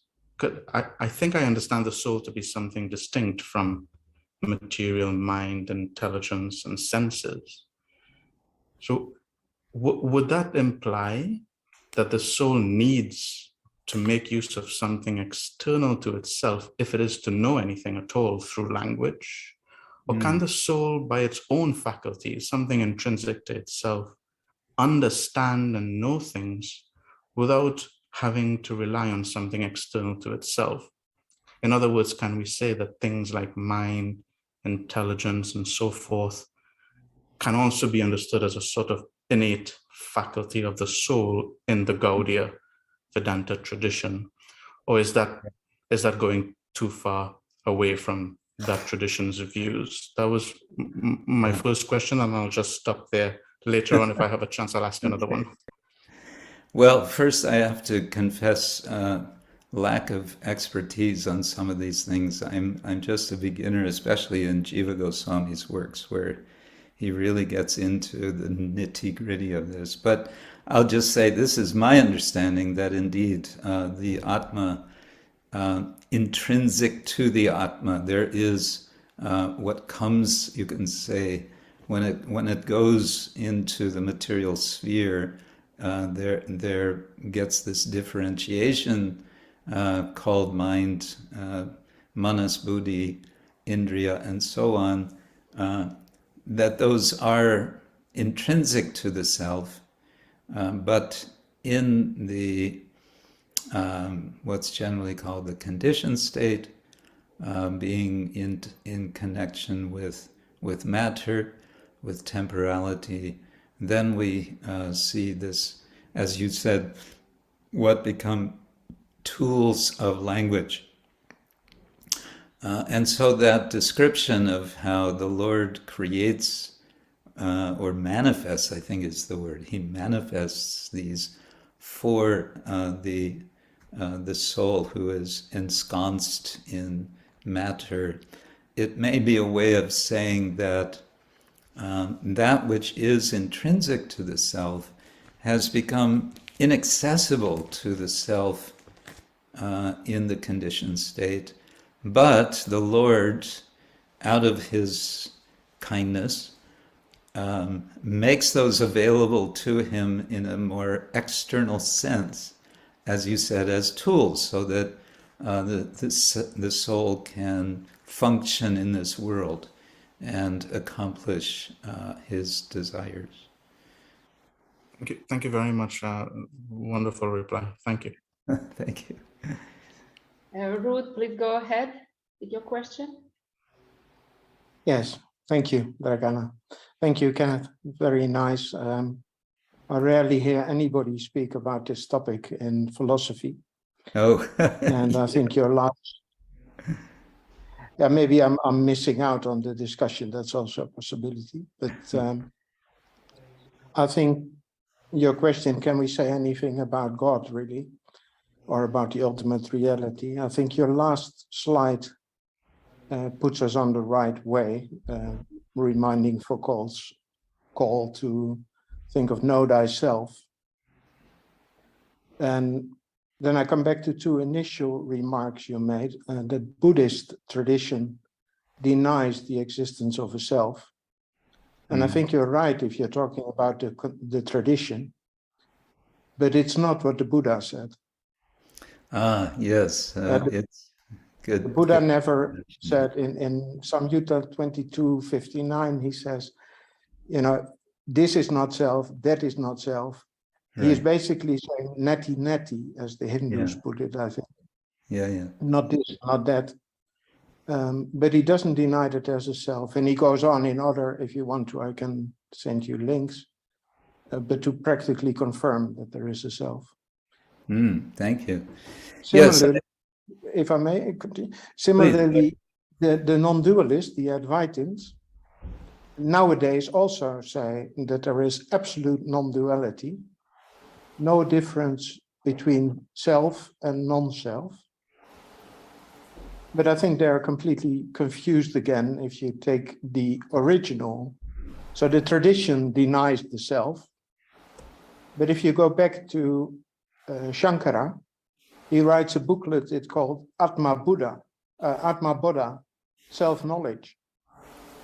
I think I understand the soul to be something distinct from material mind, intelligence, and senses. So would that imply that the soul needs to make use of something external to itself if it is to know anything at all through language? Or can the soul, by its own faculties, something intrinsic to itself, understand and know things without having to rely on something external to itself? In other words, can we say that things like mind, intelligence, and so forth can also be understood as a sort of innate faculty of the soul in the Gaudiya Vedanta tradition? Or is that going too far away from that tradition's views? That was my first question, and I'll just stop there. Later on, if I have a chance, I'll ask another one. Well, first I have to confess lack of expertise on some of these things. I'm just a beginner, especially in Jiva Goswami's works, where he really gets into the nitty-gritty of this. But I'll just say this is my understanding, that indeed the Atma, intrinsic to the Atma, there is what comes, you can say, when it goes into the material sphere, there gets this differentiation called mind, manas, buddhi, indriya, and so on, that those are intrinsic to the self, but in the what's generally called the conditioned state, being in connection with matter, with temporality, then we see this, as you said, what become tools of language. And so that description of how the Lord creates or manifests, I think is the word, he manifests these for the soul who is ensconced in matter. It may be a way of saying that that which is intrinsic to the self has become inaccessible to the self in the conditioned state, but the Lord, out of his kindness, makes those available to him in a more external sense, as you said, as tools, so that the soul can function in this world and accomplish his desires. Thank you very much. Wonderful reply. Thank you. Thank you. Ruth, please go ahead with your question. Yes, thank you, Dragana. Thank you, Kenneth. Very nice. I rarely hear anybody speak about this topic in philosophy. Oh, And I think your last, yeah, maybe I'm missing out on the discussion. That's also a possibility. But I think your question, can we say anything about God, really, or about the ultimate reality? I think your last slide puts us on the right way, reminding Foucault's call to think of know thyself. And then I come back to two initial remarks you made. The Buddhist tradition denies the existence of a self. And I think you're right if you're talking about the tradition, but it's not what the Buddha said. Ah, yes, it's good. The Buddha never said in Samyutta 22:59, he says, this is not self, that is not self. He is basically saying neti neti, as the Hindus put it, I think. Yeah. Not this, not that. But he doesn't deny that there's a self. And he goes on in other, if you want to, I can send you links, but to practically confirm that there is a self. Thank you. Similarly, if I may continue, similarly, the non-dualists, the Advaitins, nowadays also say that there is absolute non-duality, no difference between self and non-self. But I think they're completely confused again if you take the original. So the tradition denies the self. But if you go back to Shankara, he writes a booklet, it's called Atma Bodha, self-knowledge.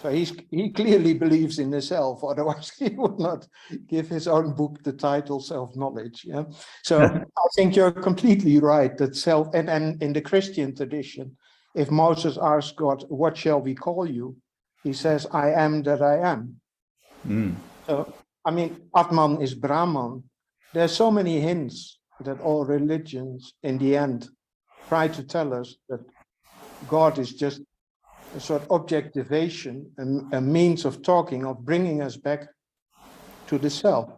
So he clearly believes in the self, otherwise he would not give his own book the title self-knowledge. Yeah? So I think you're completely right that self, and in the Christian tradition, if Moses asks God, what shall we call you? He says, I am that I am. So, I mean, Atman is Brahman. There's so many hints that all religions, in the end, try to tell us that God is just a sort of objectivation, a means of talking, of bringing us back to the self.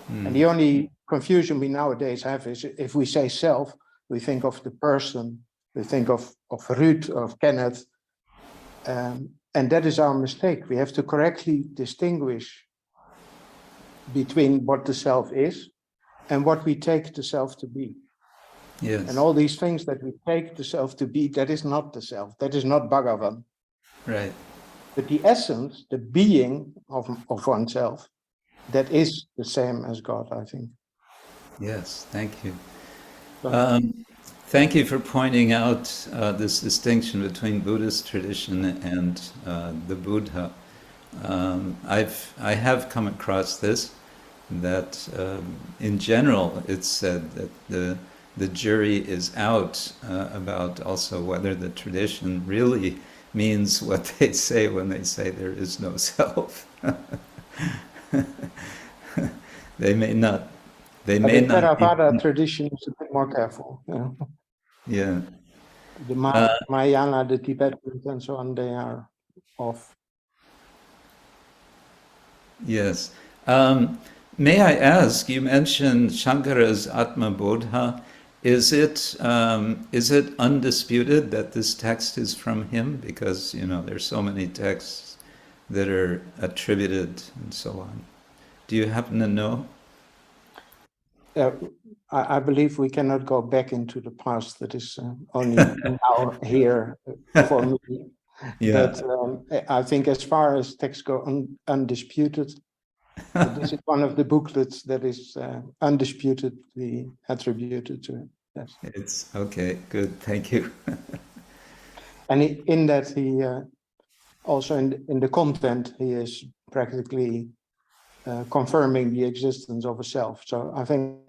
And the only confusion we nowadays have is if we say self, we think of the person, we think of Ruud, of Kenneth, and that is our mistake. We have to correctly distinguish between what the self is and what we take the self to be. Yes. And all these things that we take the self to be, that is not the self, that is not Bhagavan. Right. But the essence, the being of oneself, that is the same as God, I think. Yes, thank you. Thank you for pointing out this distinction between Buddhist tradition and the Buddha. I have come across this, that in general it's said that the jury is out about also whether the tradition really means what they say when they say there is no self. They may not. They may the not. Theravada tradition is a bit more careful. Yeah. The Mahayana, the Tibetans, and so on, they are off. Yes. May I ask? You mentioned Shankara's Atma Bodha. Is it undisputed that this text is from him? Because there's so many texts that are attributed and so on. Do you happen to know? I believe we cannot go back into the past. That is only now here for me. Yeah. But I think as far as texts go undisputed, this is one of the booklets that is undisputedly attributed to it. Yes. It's okay. Good. Thank you. And in that he also in the content he is practically confirming the existence of a self. So I think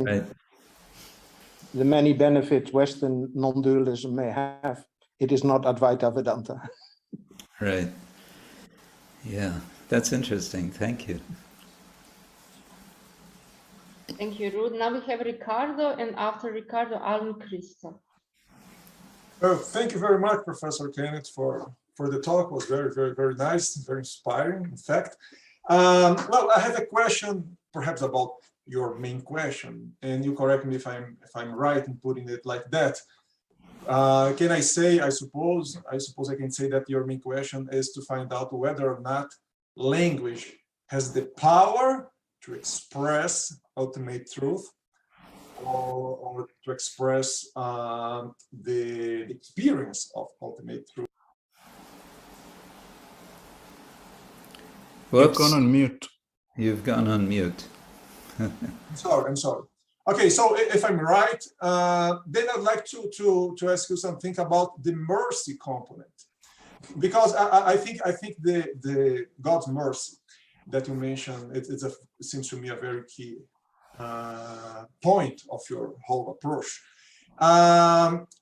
the many benefits Western non-dualism may have, it is not Advaita Vedanta. Right. Yeah, that's interesting. Thank you. Thank you, Ruud. Now we have Ricardo, and after Ricardo, Alan Christo. Thank you very much, Professor Kenneth, for the talk. It was very, very, very nice, very inspiring, in fact. Well, I have a question, perhaps about your main question, and you correct me if I'm right in putting it like that. Can I say? I suppose I can say that your main question is to find out whether or not language has the power to express ultimate truth, or to express the experience of ultimate truth. Whoops. You've gone on mute. You've gone on mute. I'm sorry. Okay, so if I'm right, then I'd like to ask you something about the mercy component, because I think the God's mercy that you mentioned, it seems to me a very key point of your whole approach.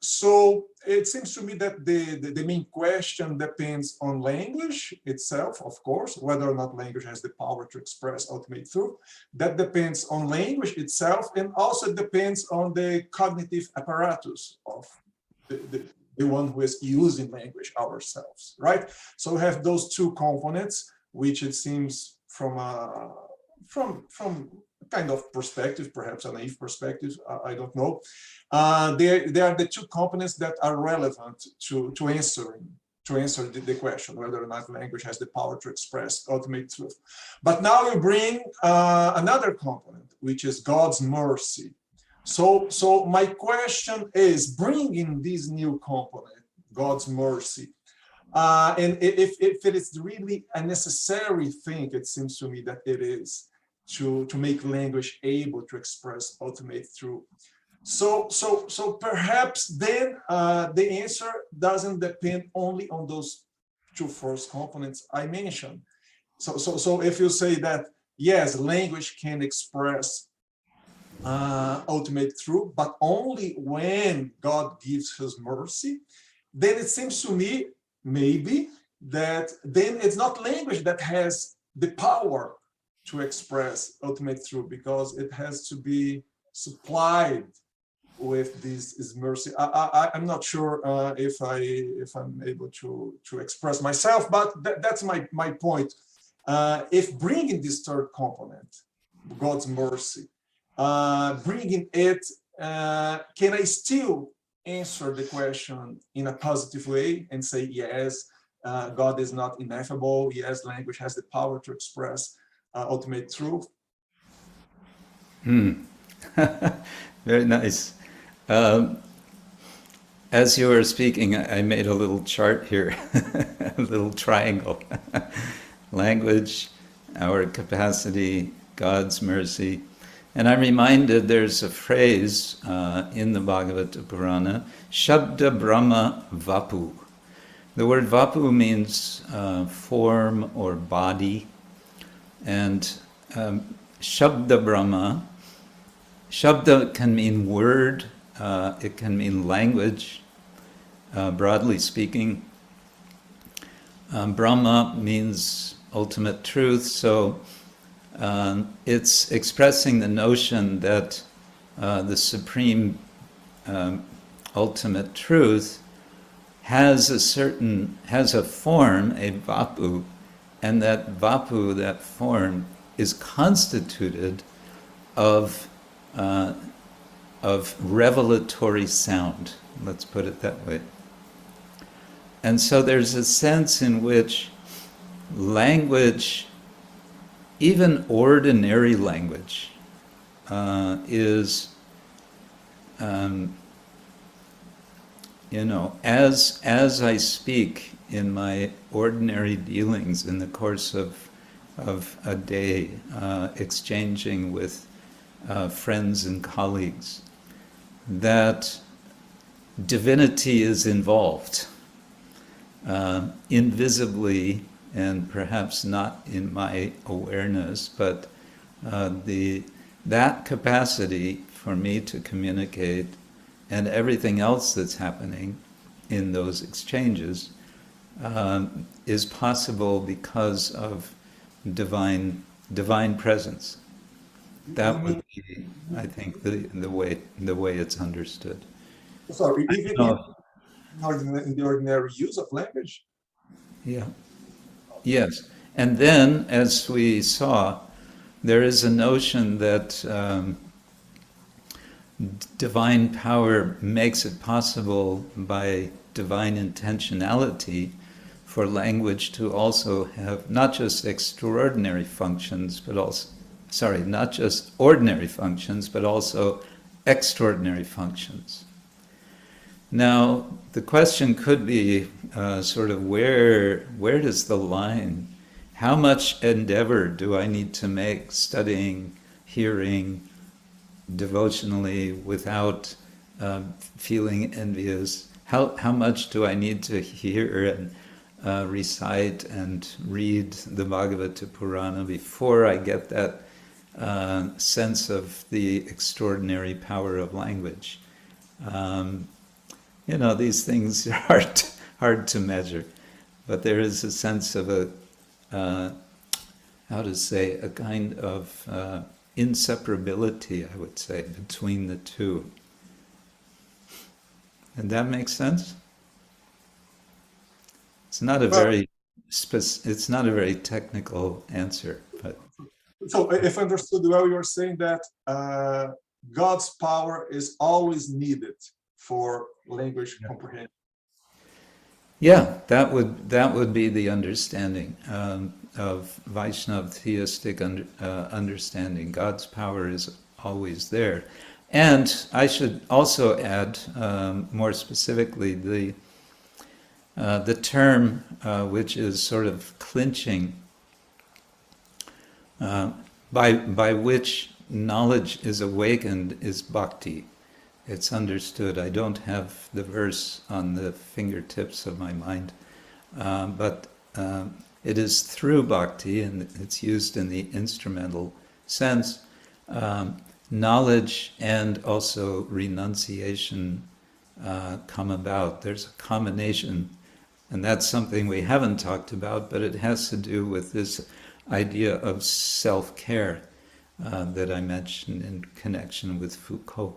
So it seems to me that the main question depends on language itself, of course, whether or not language has the power to express ultimate truth. That depends on language itself, and also depends on the cognitive apparatus of the one who is using language, ourselves, right? So we have those two components, which it seems from kind of perspective, perhaps a naive perspective, I don't know. They are the two components that are relevant to answer the question, whether or not language has the power to express ultimate truth. But now you bring another component, which is God's mercy. So my question is, bringing this new component, God's mercy, and if it is really a necessary thing, it seems to me that it is, to make language able to express ultimate truth. So perhaps then the answer doesn't depend only on those two first components I mentioned. So if you say that, yes, language can express ultimate truth, but only when God gives his mercy, then it seems to me maybe that then it's not language that has the power to express ultimate truth, because it has to be supplied with this mercy. I'm not sure if I'm able to express myself, but that's my point. If bringing this third component, God's mercy, bringing it, can I still answer the question in a positive way and say, yes, God is not ineffable, yes, language has the power to express ultimate truth? Very nice. As you were speaking, I made a little chart here, a little triangle. Language, our capacity, God's mercy. And I'm reminded there's a phrase in the Bhagavata Purana, Shabda Brahma Vapu. The word Vapu means form or body. And Shabda Brahma, Shabda can mean word, it can mean language, broadly speaking. Brahma means ultimate truth, so it's expressing the notion that the supreme ultimate truth has a form, a vapu, and that vapu, that form, is constituted of revelatory sound. Let's put it that way. And so there's a sense in which language, even ordinary language, is, as I speak in my ordinary dealings in the course of a day, exchanging with friends and colleagues, that divinity is involved, invisibly, and perhaps not in my awareness, but that capacity for me to communicate and everything else that's happening in those exchanges is possible because of divine presence. That would be, I think, the way it's understood. Sorry, even in the ordinary use of language? Yeah. Yes. And then, as we saw, there is a notion that divine power makes it possible by divine intentionality for language to also have not just extraordinary functions, but also not just ordinary functions, but also extraordinary functions. Now, the question could be sort of where does the line, how much endeavor do I need to make studying, hearing, devotionally without feeling envious? How much do I need to hear and recite and read the Bhagavata Purana before I get that sense of the extraordinary power of language? These things are hard to measure, but there is a sense of a kind of inseparability, I would say, between the two. And that makes sense? It's not a very technical answer, but so if understood well, you're saying that God's power is always needed for language comprehension. yeah, that would be the understanding of Vaishnava theistic understanding. God's power is always there. And I should also add, more specifically, the term which is sort of clinching, by which knowledge is awakened, is bhakti. It's understood. I don't have the verse on the fingertips of my mind, but it is through bhakti, and it's used in the instrumental sense. Knowledge and also renunciation come about. There's a combination, and that's something we haven't talked about, but it has to do with this idea of self-care that I mentioned in connection with Foucault.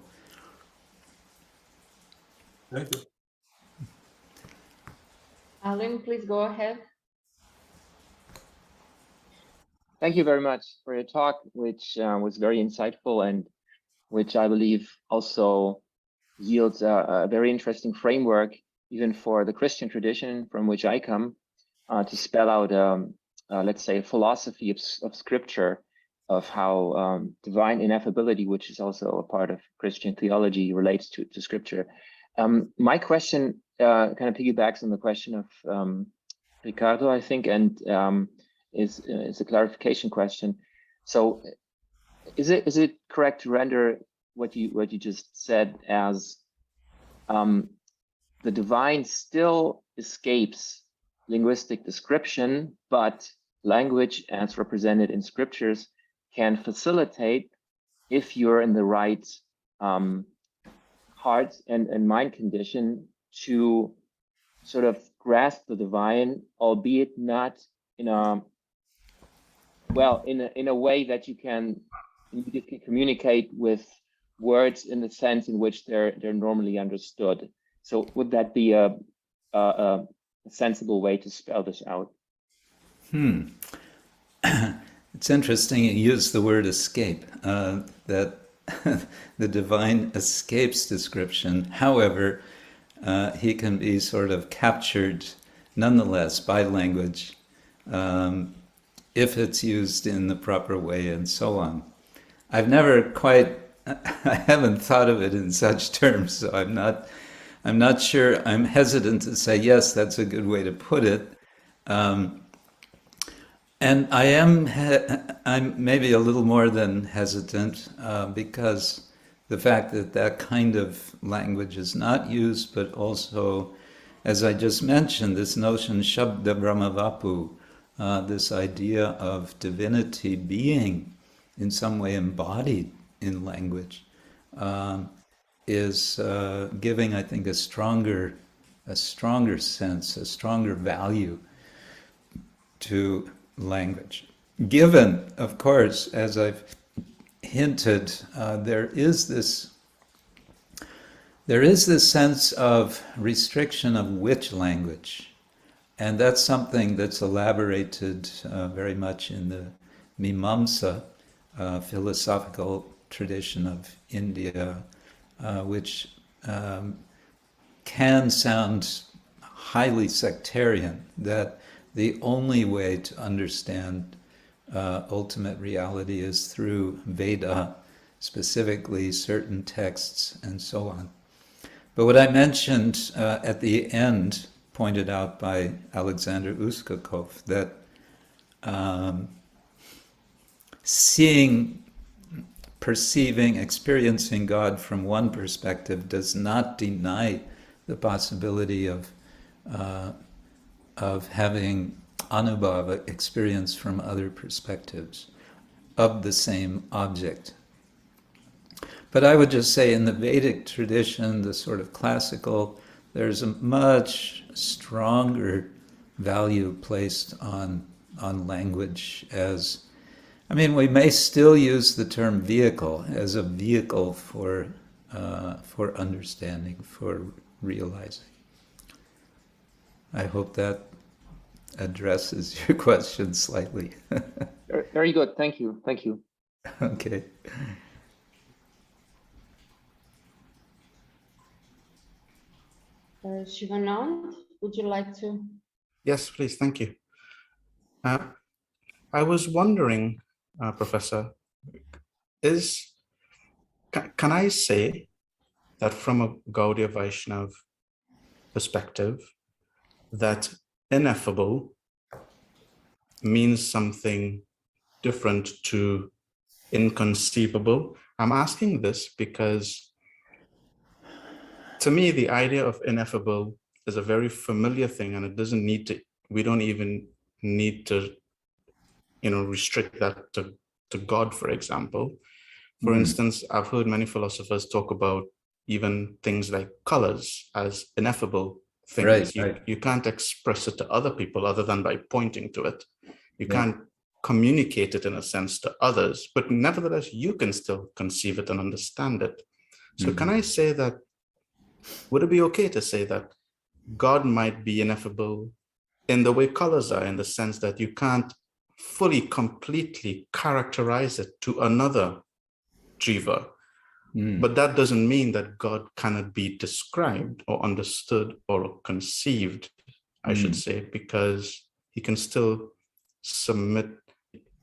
Thank you. Alan, please go ahead. Thank you very much for your talk, which was very insightful and which I believe also yields a very interesting framework, even for the Christian tradition from which I come, to spell out, let's say, a philosophy of Scripture, of how divine ineffability, which is also a part of Christian theology, relates to Scripture. My question kind of piggybacks on the question of Ricardo, I think, and is a clarification question. So, is it correct to render what you just said as the divine still escapes linguistic description, but language as represented in scriptures can facilitate, if you're in the right heart and mind condition, to sort of grasp the divine, albeit not in a way that you can immediately communicate with words in the sense in which they're normally understood. So would that be a sensible way to spell this out? It's interesting you use the word escape, that the divine escapes description. However, he can be sort of captured nonetheless by language, if it's used in the proper way and so on. I haven't thought of it in such terms, so I'm not sure. I'm hesitant to say, yes, that's a good way to put it. And I'm maybe a little more than hesitant, because the fact that kind of language is not used, but also, as I just mentioned, this notion Shabda Brahmavapu, this idea of divinity being in some way embodied in language, is giving, I think, a stronger sense, a stronger value to language. Given, of course, as I've hinted, there is this sense of restriction of which language, and that's something that's elaborated very much in the Mimamsa philosophical tradition of India, which can sound highly sectarian, that the only way to understand ultimate reality is through Veda, specifically certain texts and so on. But what I mentioned at the end, pointed out by Alexander Uskakov, that seeing, perceiving, experiencing God from one perspective does not deny the possibility of having anubhava, experience from other perspectives of the same object. But I would just say in the Vedic tradition, the sort of classical, there's a much stronger value placed on language as, I mean, we may still use the term vehicle as a vehicle for understanding, for realizing. I hope that addresses your question slightly. Very good. Thank you. Thank you. Okay. Shivanand, would you like to? Yes, please. Thank you. I was wondering, Professor, can I say that from a Gaudiya Vaishnav perspective, that ineffable means something different to inconceivable? I'm asking this because to me, the idea of ineffable is a very familiar thing, and it doesn't need to, we don't even need to, restrict that to God, for example. For instance, I've heard many philosophers talk about even things like colors as ineffable things. Right. You can't express it to other people other than by pointing to it. You can't communicate it in a sense to others, but nevertheless, you can still conceive it and understand it. So can I say that, would it be okay to say that God might be ineffable in the way colors are, in the sense that you can't fully, completely characterize it to another jiva? But that doesn't mean that God cannot be described or understood or conceived, I should say, because he can still submit.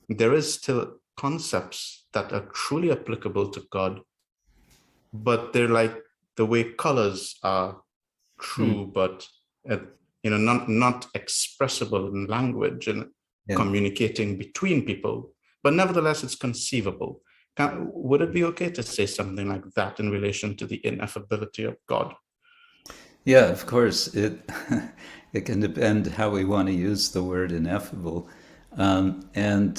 There is still concepts that are truly applicable to God, but they're like the way colors are true, but not expressible in language and communicating between people, but nevertheless it's conceivable. Would it be okay to say something like that in relation to the ineffability of God? Yeah, of course. It can depend how we want to use the word ineffable. And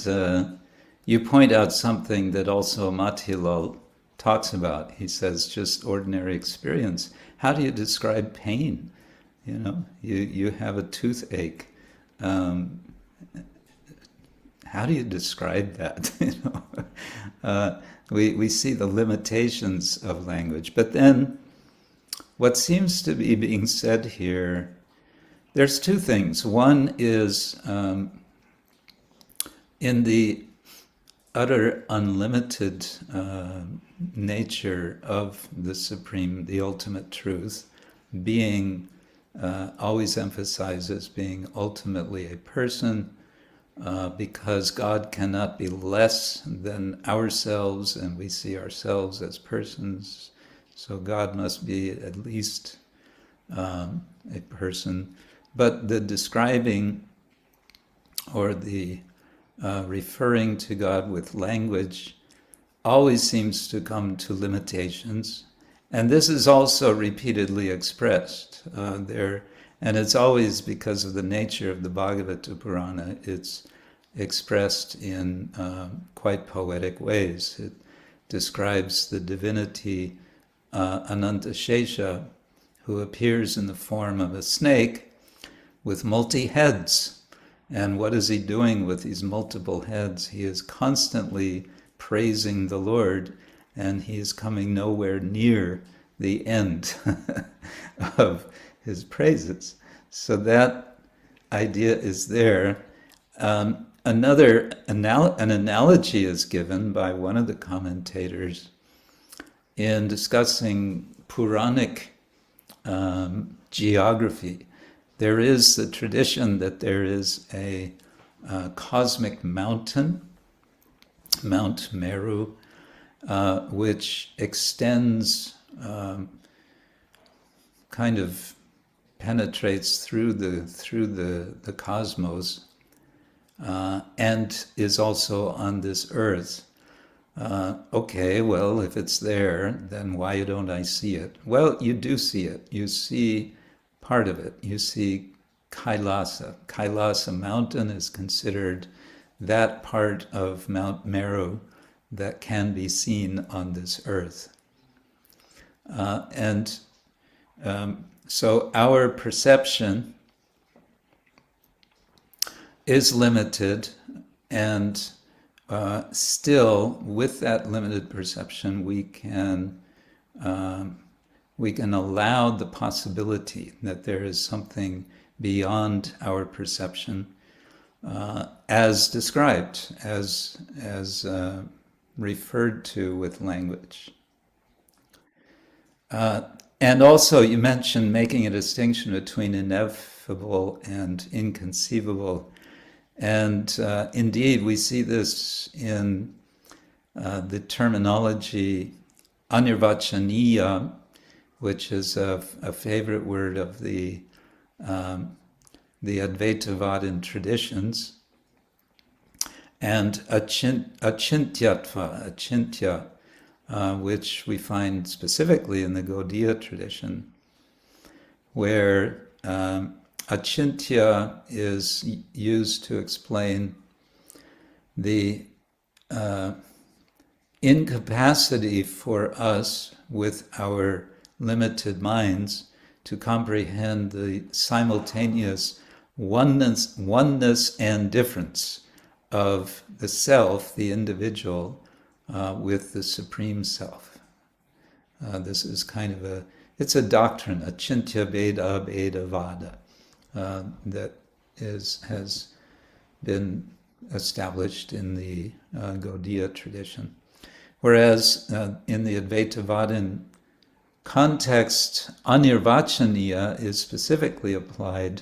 you point out something that also Matilal talks about. He says just ordinary experience. How do you describe pain? You have a toothache. How do you describe that? We see the limitations of language. But then what seems to be being said here, there's two things. One is in the utter unlimited nature of the Supreme, the ultimate truth, being always emphasizes being ultimately a person, because God cannot be less than ourselves, and we see ourselves as persons. So God must be at least a person. But the describing or the referring to God with language always seems to come to limitations. And this is also repeatedly expressed there. And it's always because of the nature of the Bhagavata Purana. It's expressed in quite poetic ways. It describes the divinity Anantashesha, who appears in the form of a snake with multi-heads. And what is he doing with these multiple heads? He is constantly praising the Lord, and he is coming nowhere near the end of his praises. So that idea is there. An analogy is given by one of the commentators in discussing Puranic geography. There is the tradition that there is a cosmic mountain, Mount Meru, which extends, kind of penetrates through the cosmos, and is also on this earth. Okay, well, if it's there, then why don't I see it? Well, you do see it. You see part of it. You see Kailasa. Kailasa mountain is considered that part of Mount Meru that can be seen on this earth. So our perception is limited, and still, with that limited perception, we can allow the possibility that there is something beyond our perception, as described, as referred to with language. And also, you mentioned making a distinction between ineffable and inconceivable. And indeed, we see this in the terminology anirvachaniya, which is a favorite word of the Advaitavadan traditions, and achintyatva, achintya, which we find specifically in the Gaudiya tradition, where achintya is used to explain the incapacity for us with our limited minds to comprehend the simultaneous oneness and difference of the self, the individual, with the Supreme Self. This is kind of it's a doctrine, achintya beda beda vada, that has been established in the Gaudiya tradition. Whereas in the Advaitavadan context, anirvachaniya is specifically applied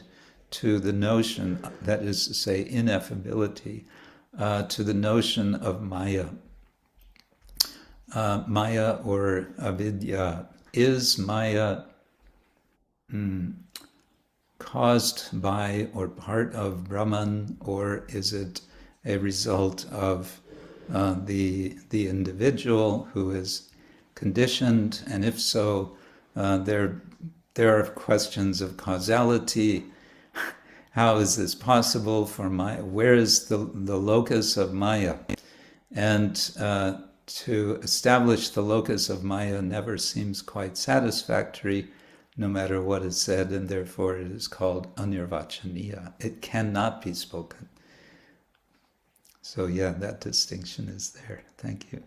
to the notion, that is to say, ineffability, to the notion of Maya. Maya or avidya. Is Maya caused by or part of Brahman, or is it a result of the individual who is conditioned? And if so, there are questions of causality. How is this possible for Maya? Where is the locus of Maya? And to establish the locus of Maya never seems quite satisfactory, no matter what is said, and therefore it is called anirvachaniya. It cannot be spoken. So yeah, that distinction is there. Thank you.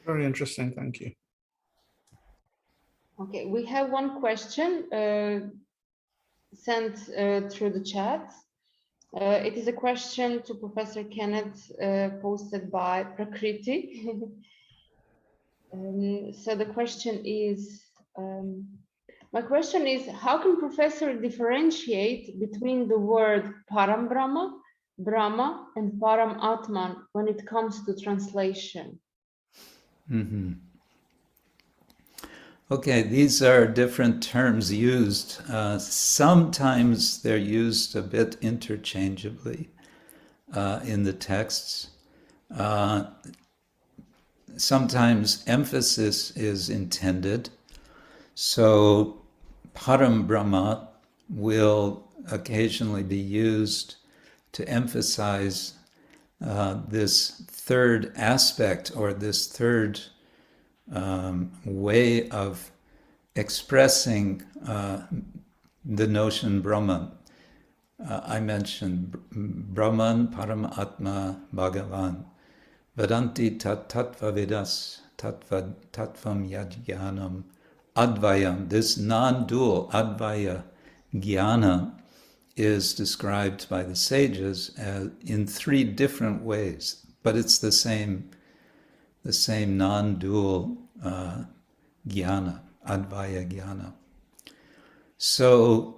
Very interesting, thank you. Okay, we have one question sent through the chat. It is a question to Professor Kenneth, posted by Prakriti. So the question is, my question is, how can Professor differentiate between the word Param Brahma, Brahma, and Param Atman when it comes to translation? Mm-hmm. Okay, these are different terms used. Sometimes they're used a bit interchangeably in the texts. Sometimes emphasis is intended. So Param Brahma will occasionally be used to emphasize this third aspect, or this third way of expressing the notion Brahman. I mentioned Brahman, Paramatma, Bhagavan. Vadanti tat tattva vedas tattvam yajnanam advayam. This non-dual advaya jnana is described by the sages as in three different ways, but it's the same non-dual jnana, advaya jnana. So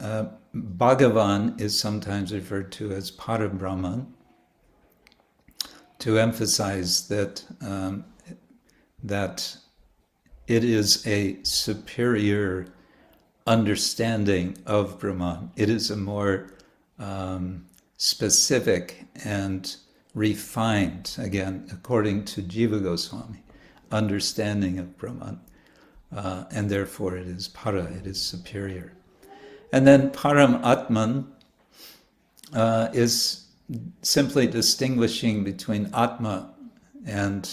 Bhagavan is sometimes referred to as Parabrahman, to emphasize that that it is a superior understanding of Brahman. It is a more specific and refined, again, according to Jiva Goswami, understanding of Brahman. And therefore it is para, it is superior. And then Param Atman is simply distinguishing between Atma and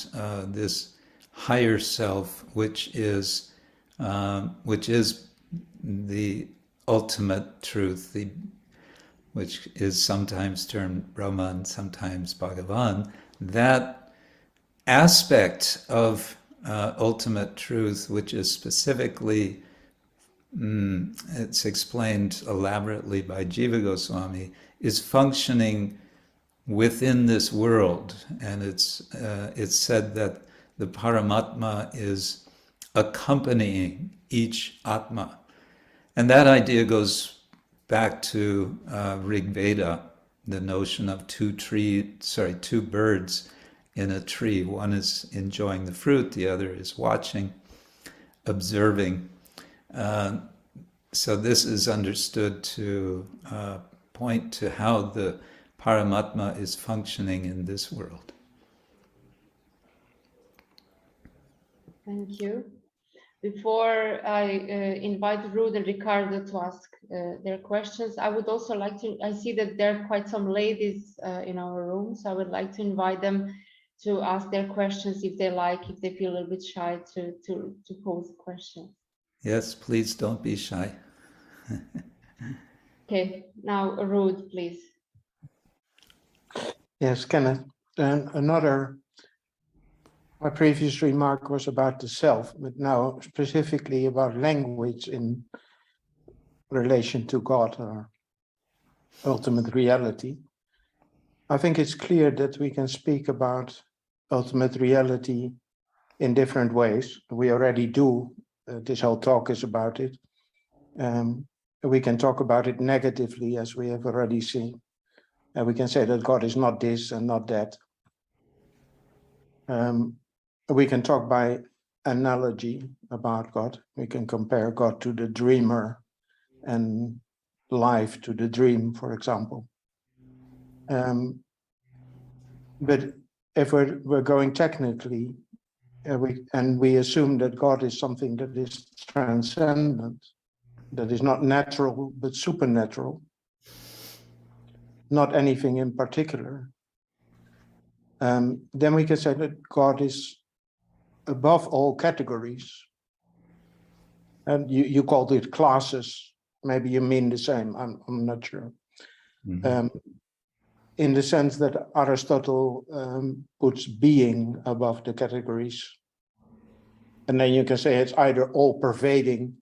this higher self, which is the ultimate truth, which is sometimes termed Brahman, sometimes Bhagavan. That aspect of ultimate truth, which is specifically, it's explained elaborately by Jiva Goswami, is functioning within this world. And it's said that the Paramatma is accompanying each Atma. And that idea goes back to Rig Veda, the notion of two birds in a tree. One is enjoying the fruit, the other is watching, observing. So this is understood to point to how the Paramatma is functioning in this world. Thank you. Before I invite Ruth and Ricardo to ask their questions, I would also like to, I see that there are quite some ladies in our room, so I would like to invite them to ask their questions if they like, if they feel a little bit shy to pose questions. Yes, please don't be shy. Okay, now Ruth, please. Yes, Kenneth. And my previous remark was about the self, but now specifically about language in relation to God or ultimate reality. I think it's clear that we can speak about ultimate reality in different ways. We already do. This whole talk is about it. We can talk about it negatively, as we have already seen. And we can say that God is not this and not that. We can talk by analogy about God. We can compare God to the dreamer and life to the dream, for example. But if we're going technically, we assume that God is something that is transcendent, that is not natural but supernatural, not anything in particular, then we can say that God is above all categories. And you called it classes. Maybe you mean the same. I'm not sure. Mm-hmm. In the sense that Aristotle puts being above the categories. And then you can say it's either all pervading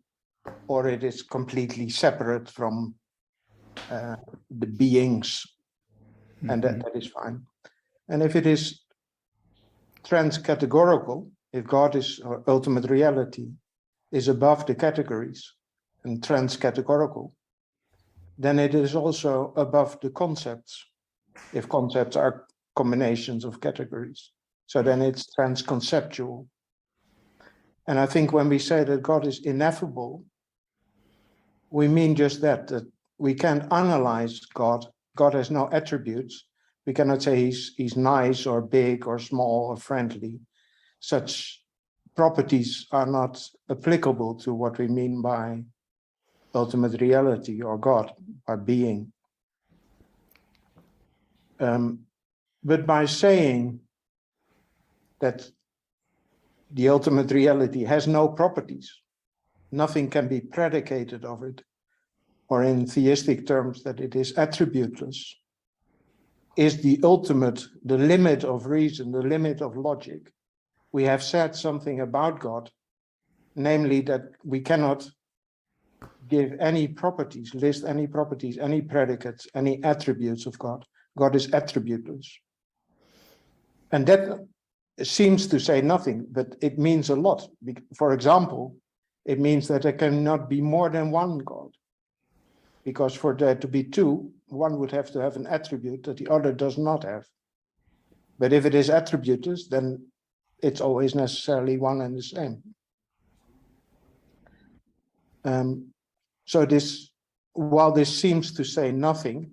or it is completely separate from the beings. Mm-hmm. And that is fine. And if it is trans-categorical, if God is, or ultimate reality, is above the categories and trans-categorical, then it is also above the concepts, if concepts are combinations of categories. So then it's trans-conceptual. And I think when we say that God is ineffable, we mean just that we can't analyze God. God has no attributes. We cannot say he's nice or big or small or friendly. Such properties are not applicable to what we mean by ultimate reality or God, by being. But by saying that the ultimate reality has no properties, nothing can be predicated of it, or in theistic terms that it is attributeless, is the ultimate, the limit of reason, the limit of logic. We have said something about God, namely that we cannot give any properties, list any properties, any predicates, any attributes of God. God is attributeless. And that seems to say nothing, but it means a lot. For example, it means that there cannot be more than one God. Because for there to be two, one would have to have an attribute that the other does not have. But if it is attributes, then it's always necessarily one and the same. So this, while this seems to say nothing,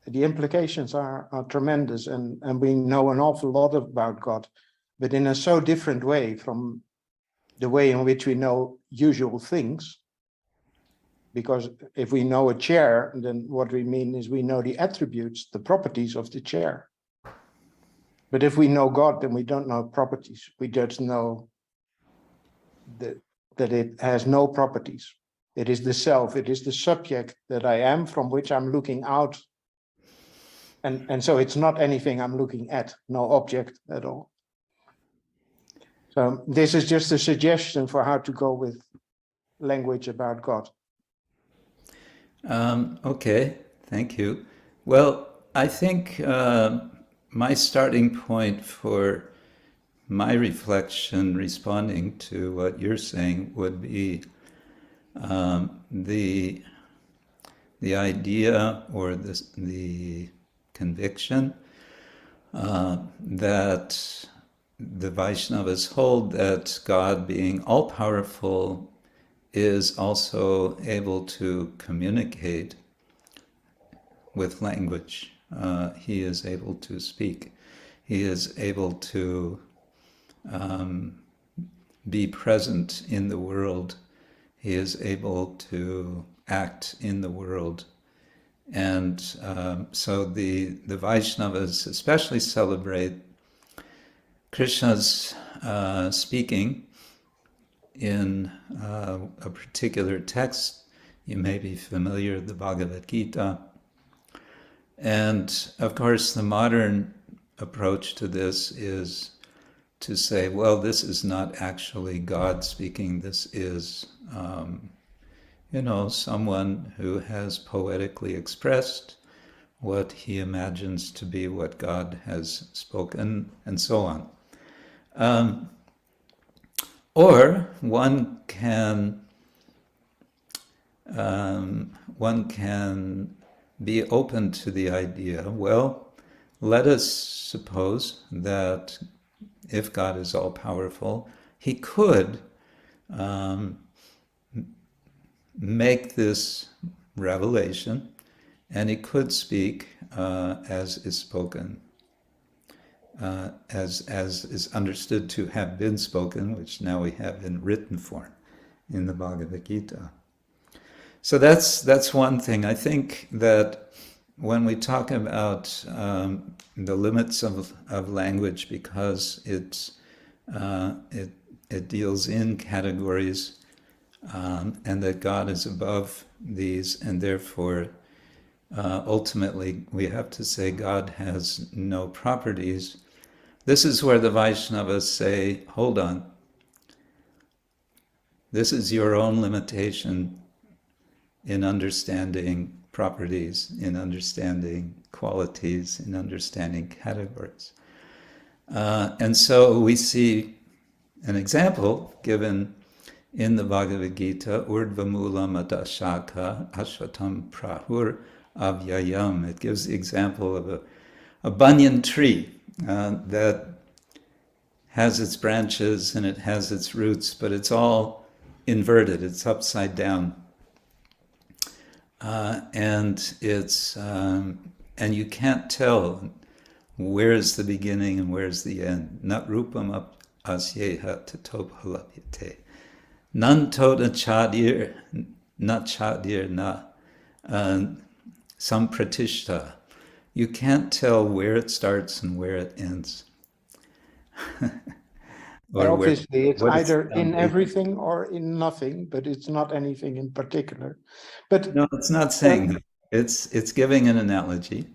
the implications are tremendous, and we know an awful lot about God, but in a so different way from the way in which we know usual things. Because if we know a chair, then what we mean is we know the attributes, the properties of the chair. But if we know God, then we don't know properties. We just know that it has no properties. It is the self, it is the subject that I am, from which I'm looking out. And so it's not anything I'm looking at, no object at all. So this is just a suggestion for how to go with language about God. Okay, thank you. Well, I think my starting point for my reflection, responding to what you're saying, would be the idea or the conviction that the Vaishnavas hold that God, being all-powerful, is also able to communicate with language. He is able to speak. He is able to be present in the world. He is able to act in the world. And so the Vaishnavas especially celebrate Krishna's speaking in a particular text. You may be familiar with the Bhagavata Gita. And of course, the modern approach to this is to say, well, this is not actually God speaking. This is, someone who has poetically expressed what he imagines to be what God has spoken, and so on. Or one can be open to the idea, well, let us suppose that if God is all-powerful, he could make this revelation, and he could speak as is spoken, as is understood to have been spoken, which now we have in written form in the Bhagavad Gita. So that's one thing. I think that when we talk about the limits of language, because it deals in categories, and that God is above these, and therefore ultimately we have to say God has no properties. This is where the Vaishnavas say, hold on, this is your own limitation in understanding properties, in understanding qualities, in understanding categories. And so we see an example given in the Bhagavad Gita, Urdvamula Madashaka Ashvatam Prahur Avyayam. It gives the example of a banyan tree that has its branches and it has its roots, but it's all inverted, it's upside down. And it's and you can't tell where's the beginning and where's the end. Nat rupam asyeha tatobhalapyate. Nantoda chadir, not chadir na sampratishta. You can't tell where it starts and where it ends. Obviously, it's either in everything or in nothing, but it's not anything in particular. But no, it's not saying that. It's giving an analogy.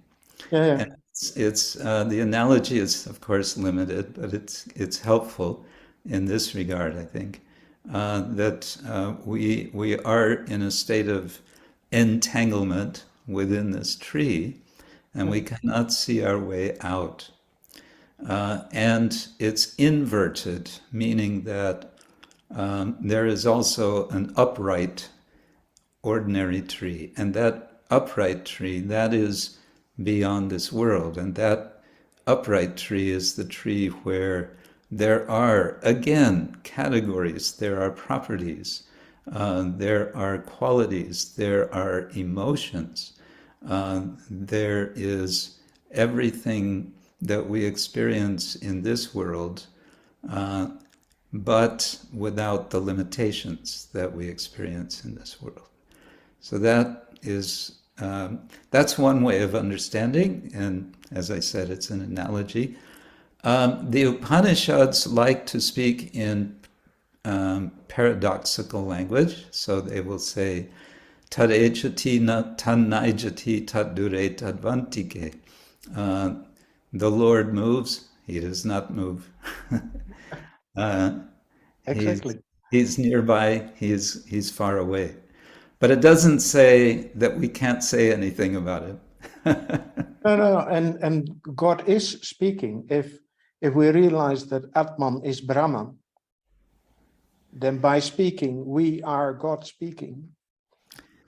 Yeah. And it's the analogy is of course limited, but it's helpful in this regard. I think that we are in a state of entanglement within this tree, and we cannot see our way out. And it's inverted, meaning that there is also an upright, ordinary tree. And that upright tree, that is beyond this world. And that upright tree is the tree where there are, again, categories, there are properties, there are qualities, there are emotions, there is everything that we experience in this world, but without the limitations that we experience in this world. So that's one way of understanding, and as I said, it's an analogy. The Upanishads like to speak in paradoxical language, so they will say, tad ejati tan naijati tad dure tad vantike. The Lord moves, he does not move. Exactly. He's nearby, he's far away. But it doesn't say that we can't say anything about it. No. And God is speaking. If we realize that Atman is Brahman, then by speaking, we are God speaking.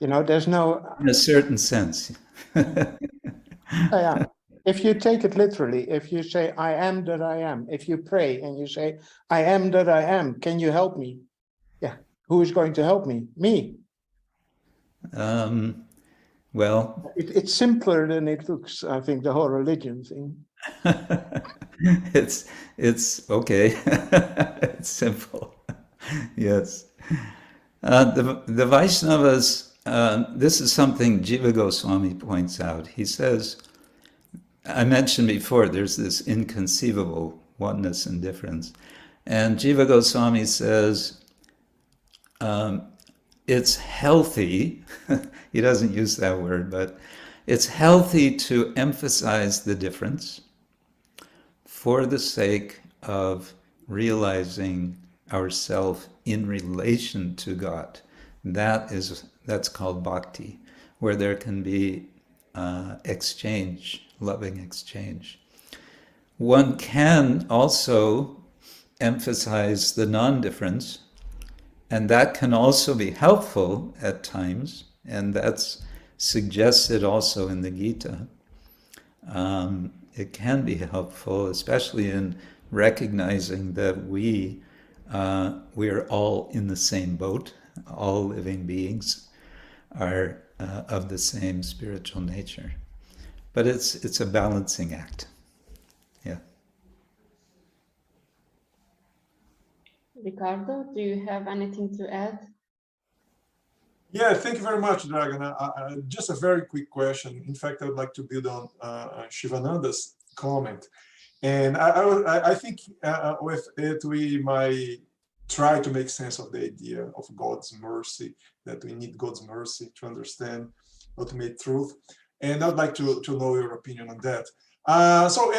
There's no... In a certain sense. Yeah. If you take it literally, if you say, I am that I am, if you pray and you say, I am that I am, can you help me? Yeah. Who is going to help me? Me. Well, it's simpler than it looks, I think, the whole religion thing. it's okay. It's simple. Yes. The Vaishnavas, this is something Jiva Goswami points out. He says, I mentioned before, there's this inconceivable oneness and difference. And Jiva Goswami says, it's healthy, he doesn't use that word, but it's healthy to emphasize the difference for the sake of realizing ourself in relation to God. That's called bhakti, where there can be exchange, loving exchange. One can also emphasize the non-difference, and that can also be helpful at times, and that's suggested also in the Gita. It can be helpful, especially in recognizing that we are all in the same boat. All living beings are of the same spiritual nature. But it's a balancing act. Yeah. Ricardo, do you have anything to add? Yeah, thank you very much, Dragan. Just a very quick question. In fact, I would like to build on Shivananda's comment. And I think with it, we might try to make sense of the idea of God's mercy, that we need God's mercy to understand ultimate truth. And I'd like to know your opinion on that. So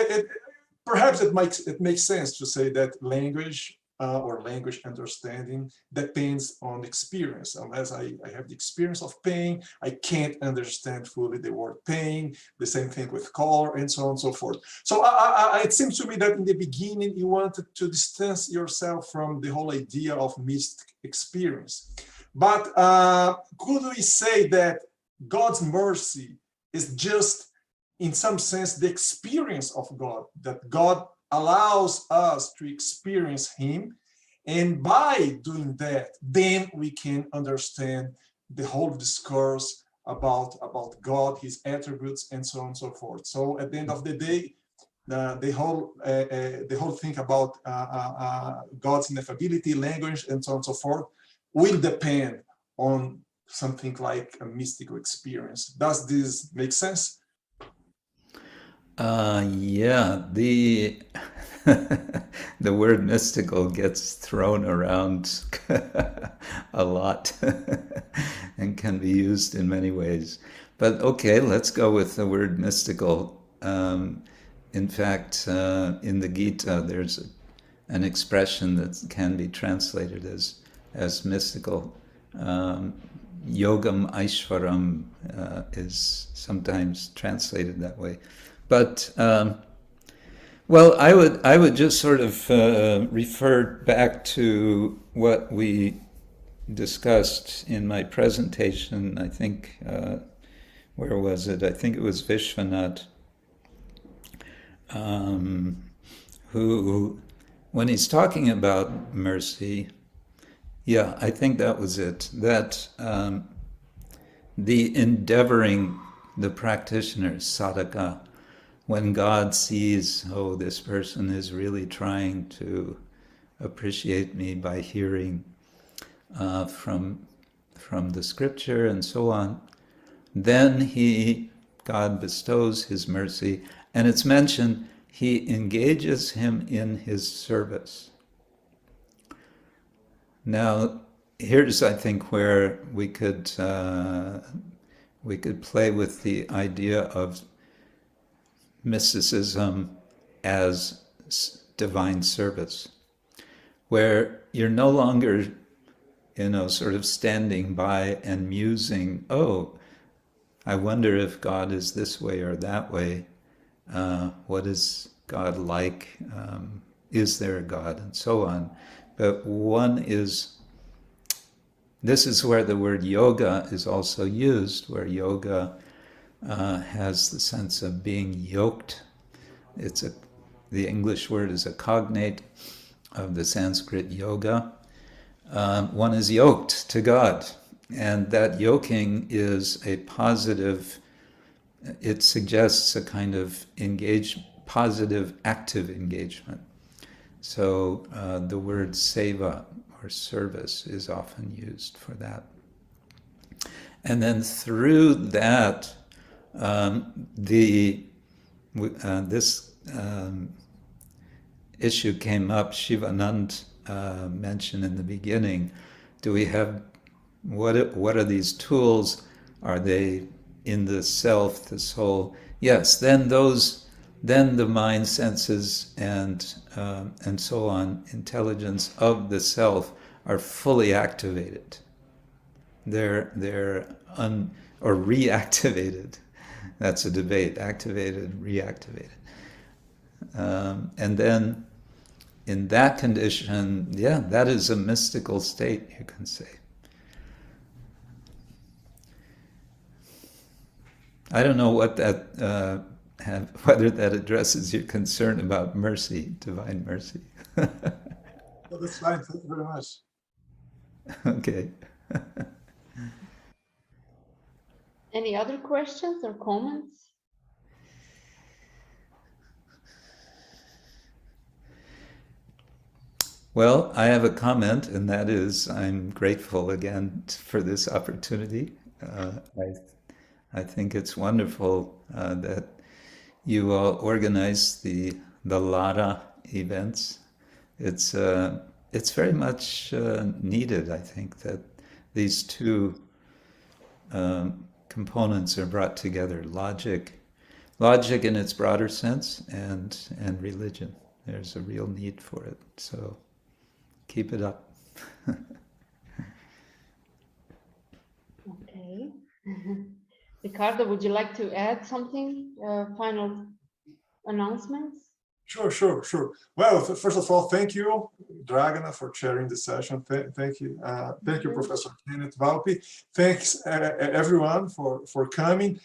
perhaps it makes sense to say that language or language understanding depends on experience. Unless I have the experience of pain, I can't understand fully the word pain. The same thing with color and so on and so forth. So it seems to me that in the beginning you wanted to distance yourself from the whole idea of mystic experience. But could we say that God's mercy is just, in some sense, the experience of God, that God allows us to experience him, and by doing that, then we can understand the whole discourse about God, his attributes, and so on and so forth. So at the end of the day, the whole thing about God's ineffability, language, and so on and so forth will depend on something like a mystical experience. Does this make sense? Yeah, the the word mystical gets thrown around a lot and can be used in many ways. But okay, let's go with the word mystical. In fact, in the Gita, there's an expression that can be translated as mystical. Yogam Aishvaram is sometimes translated that way. But well, I would just sort of refer back to what we discussed in my presentation. I think where was it? I think it was Vishwanath. who, when he's talking about mercy, yeah, I think that was it, that the endeavoring, the practitioner, sadhaka, when God sees, oh, this person is really trying to appreciate me by hearing from the scripture and so on, then God bestows his mercy, and it's mentioned he engages him in his service. Now, here's, I think, where we could play with the idea of mysticism as divine service, where you're no longer, sort of standing by and musing, oh, I wonder if God is this way or that way. What is God like? Is there a God? And so on. But this is where the word yoga is also used, where yoga has the sense of being yoked. The English word is a cognate of the Sanskrit yoga. One is yoked to God, and that yoking is a positive, it suggests a kind of positive, active engagement. So the word seva, or service, is often used for that. And then through that, this issue came up. Shivanand mentioned in the beginning, do we have, what are these tools? Are they in the self, the soul? Yes, then the mind, senses, and so on, intelligence of the self are fully activated. They're or reactivated. That's a debate. Activated, reactivated. And then in that condition, yeah, that is a mystical state, you can say. I don't know what that whether that addresses your concern about mercy, divine mercy. Well, that's fine. Thank you very much. Okay. Any other questions or comments? Well, I have a comment, and that is, I'm grateful again for this opportunity. I think it's wonderful that you all organize the Lara events. It's very much needed, I think, that these two components are brought together: logic in its broader sense, and religion. There's a real need for it. So keep it up. Okay. Ricardo, would you like to add something? Final announcements? Sure. Well, first of all, thank you, Dragana, for chairing the session. Thank you. Thank you, Professor Kenneth, Valpey. Thanks, everyone, for coming.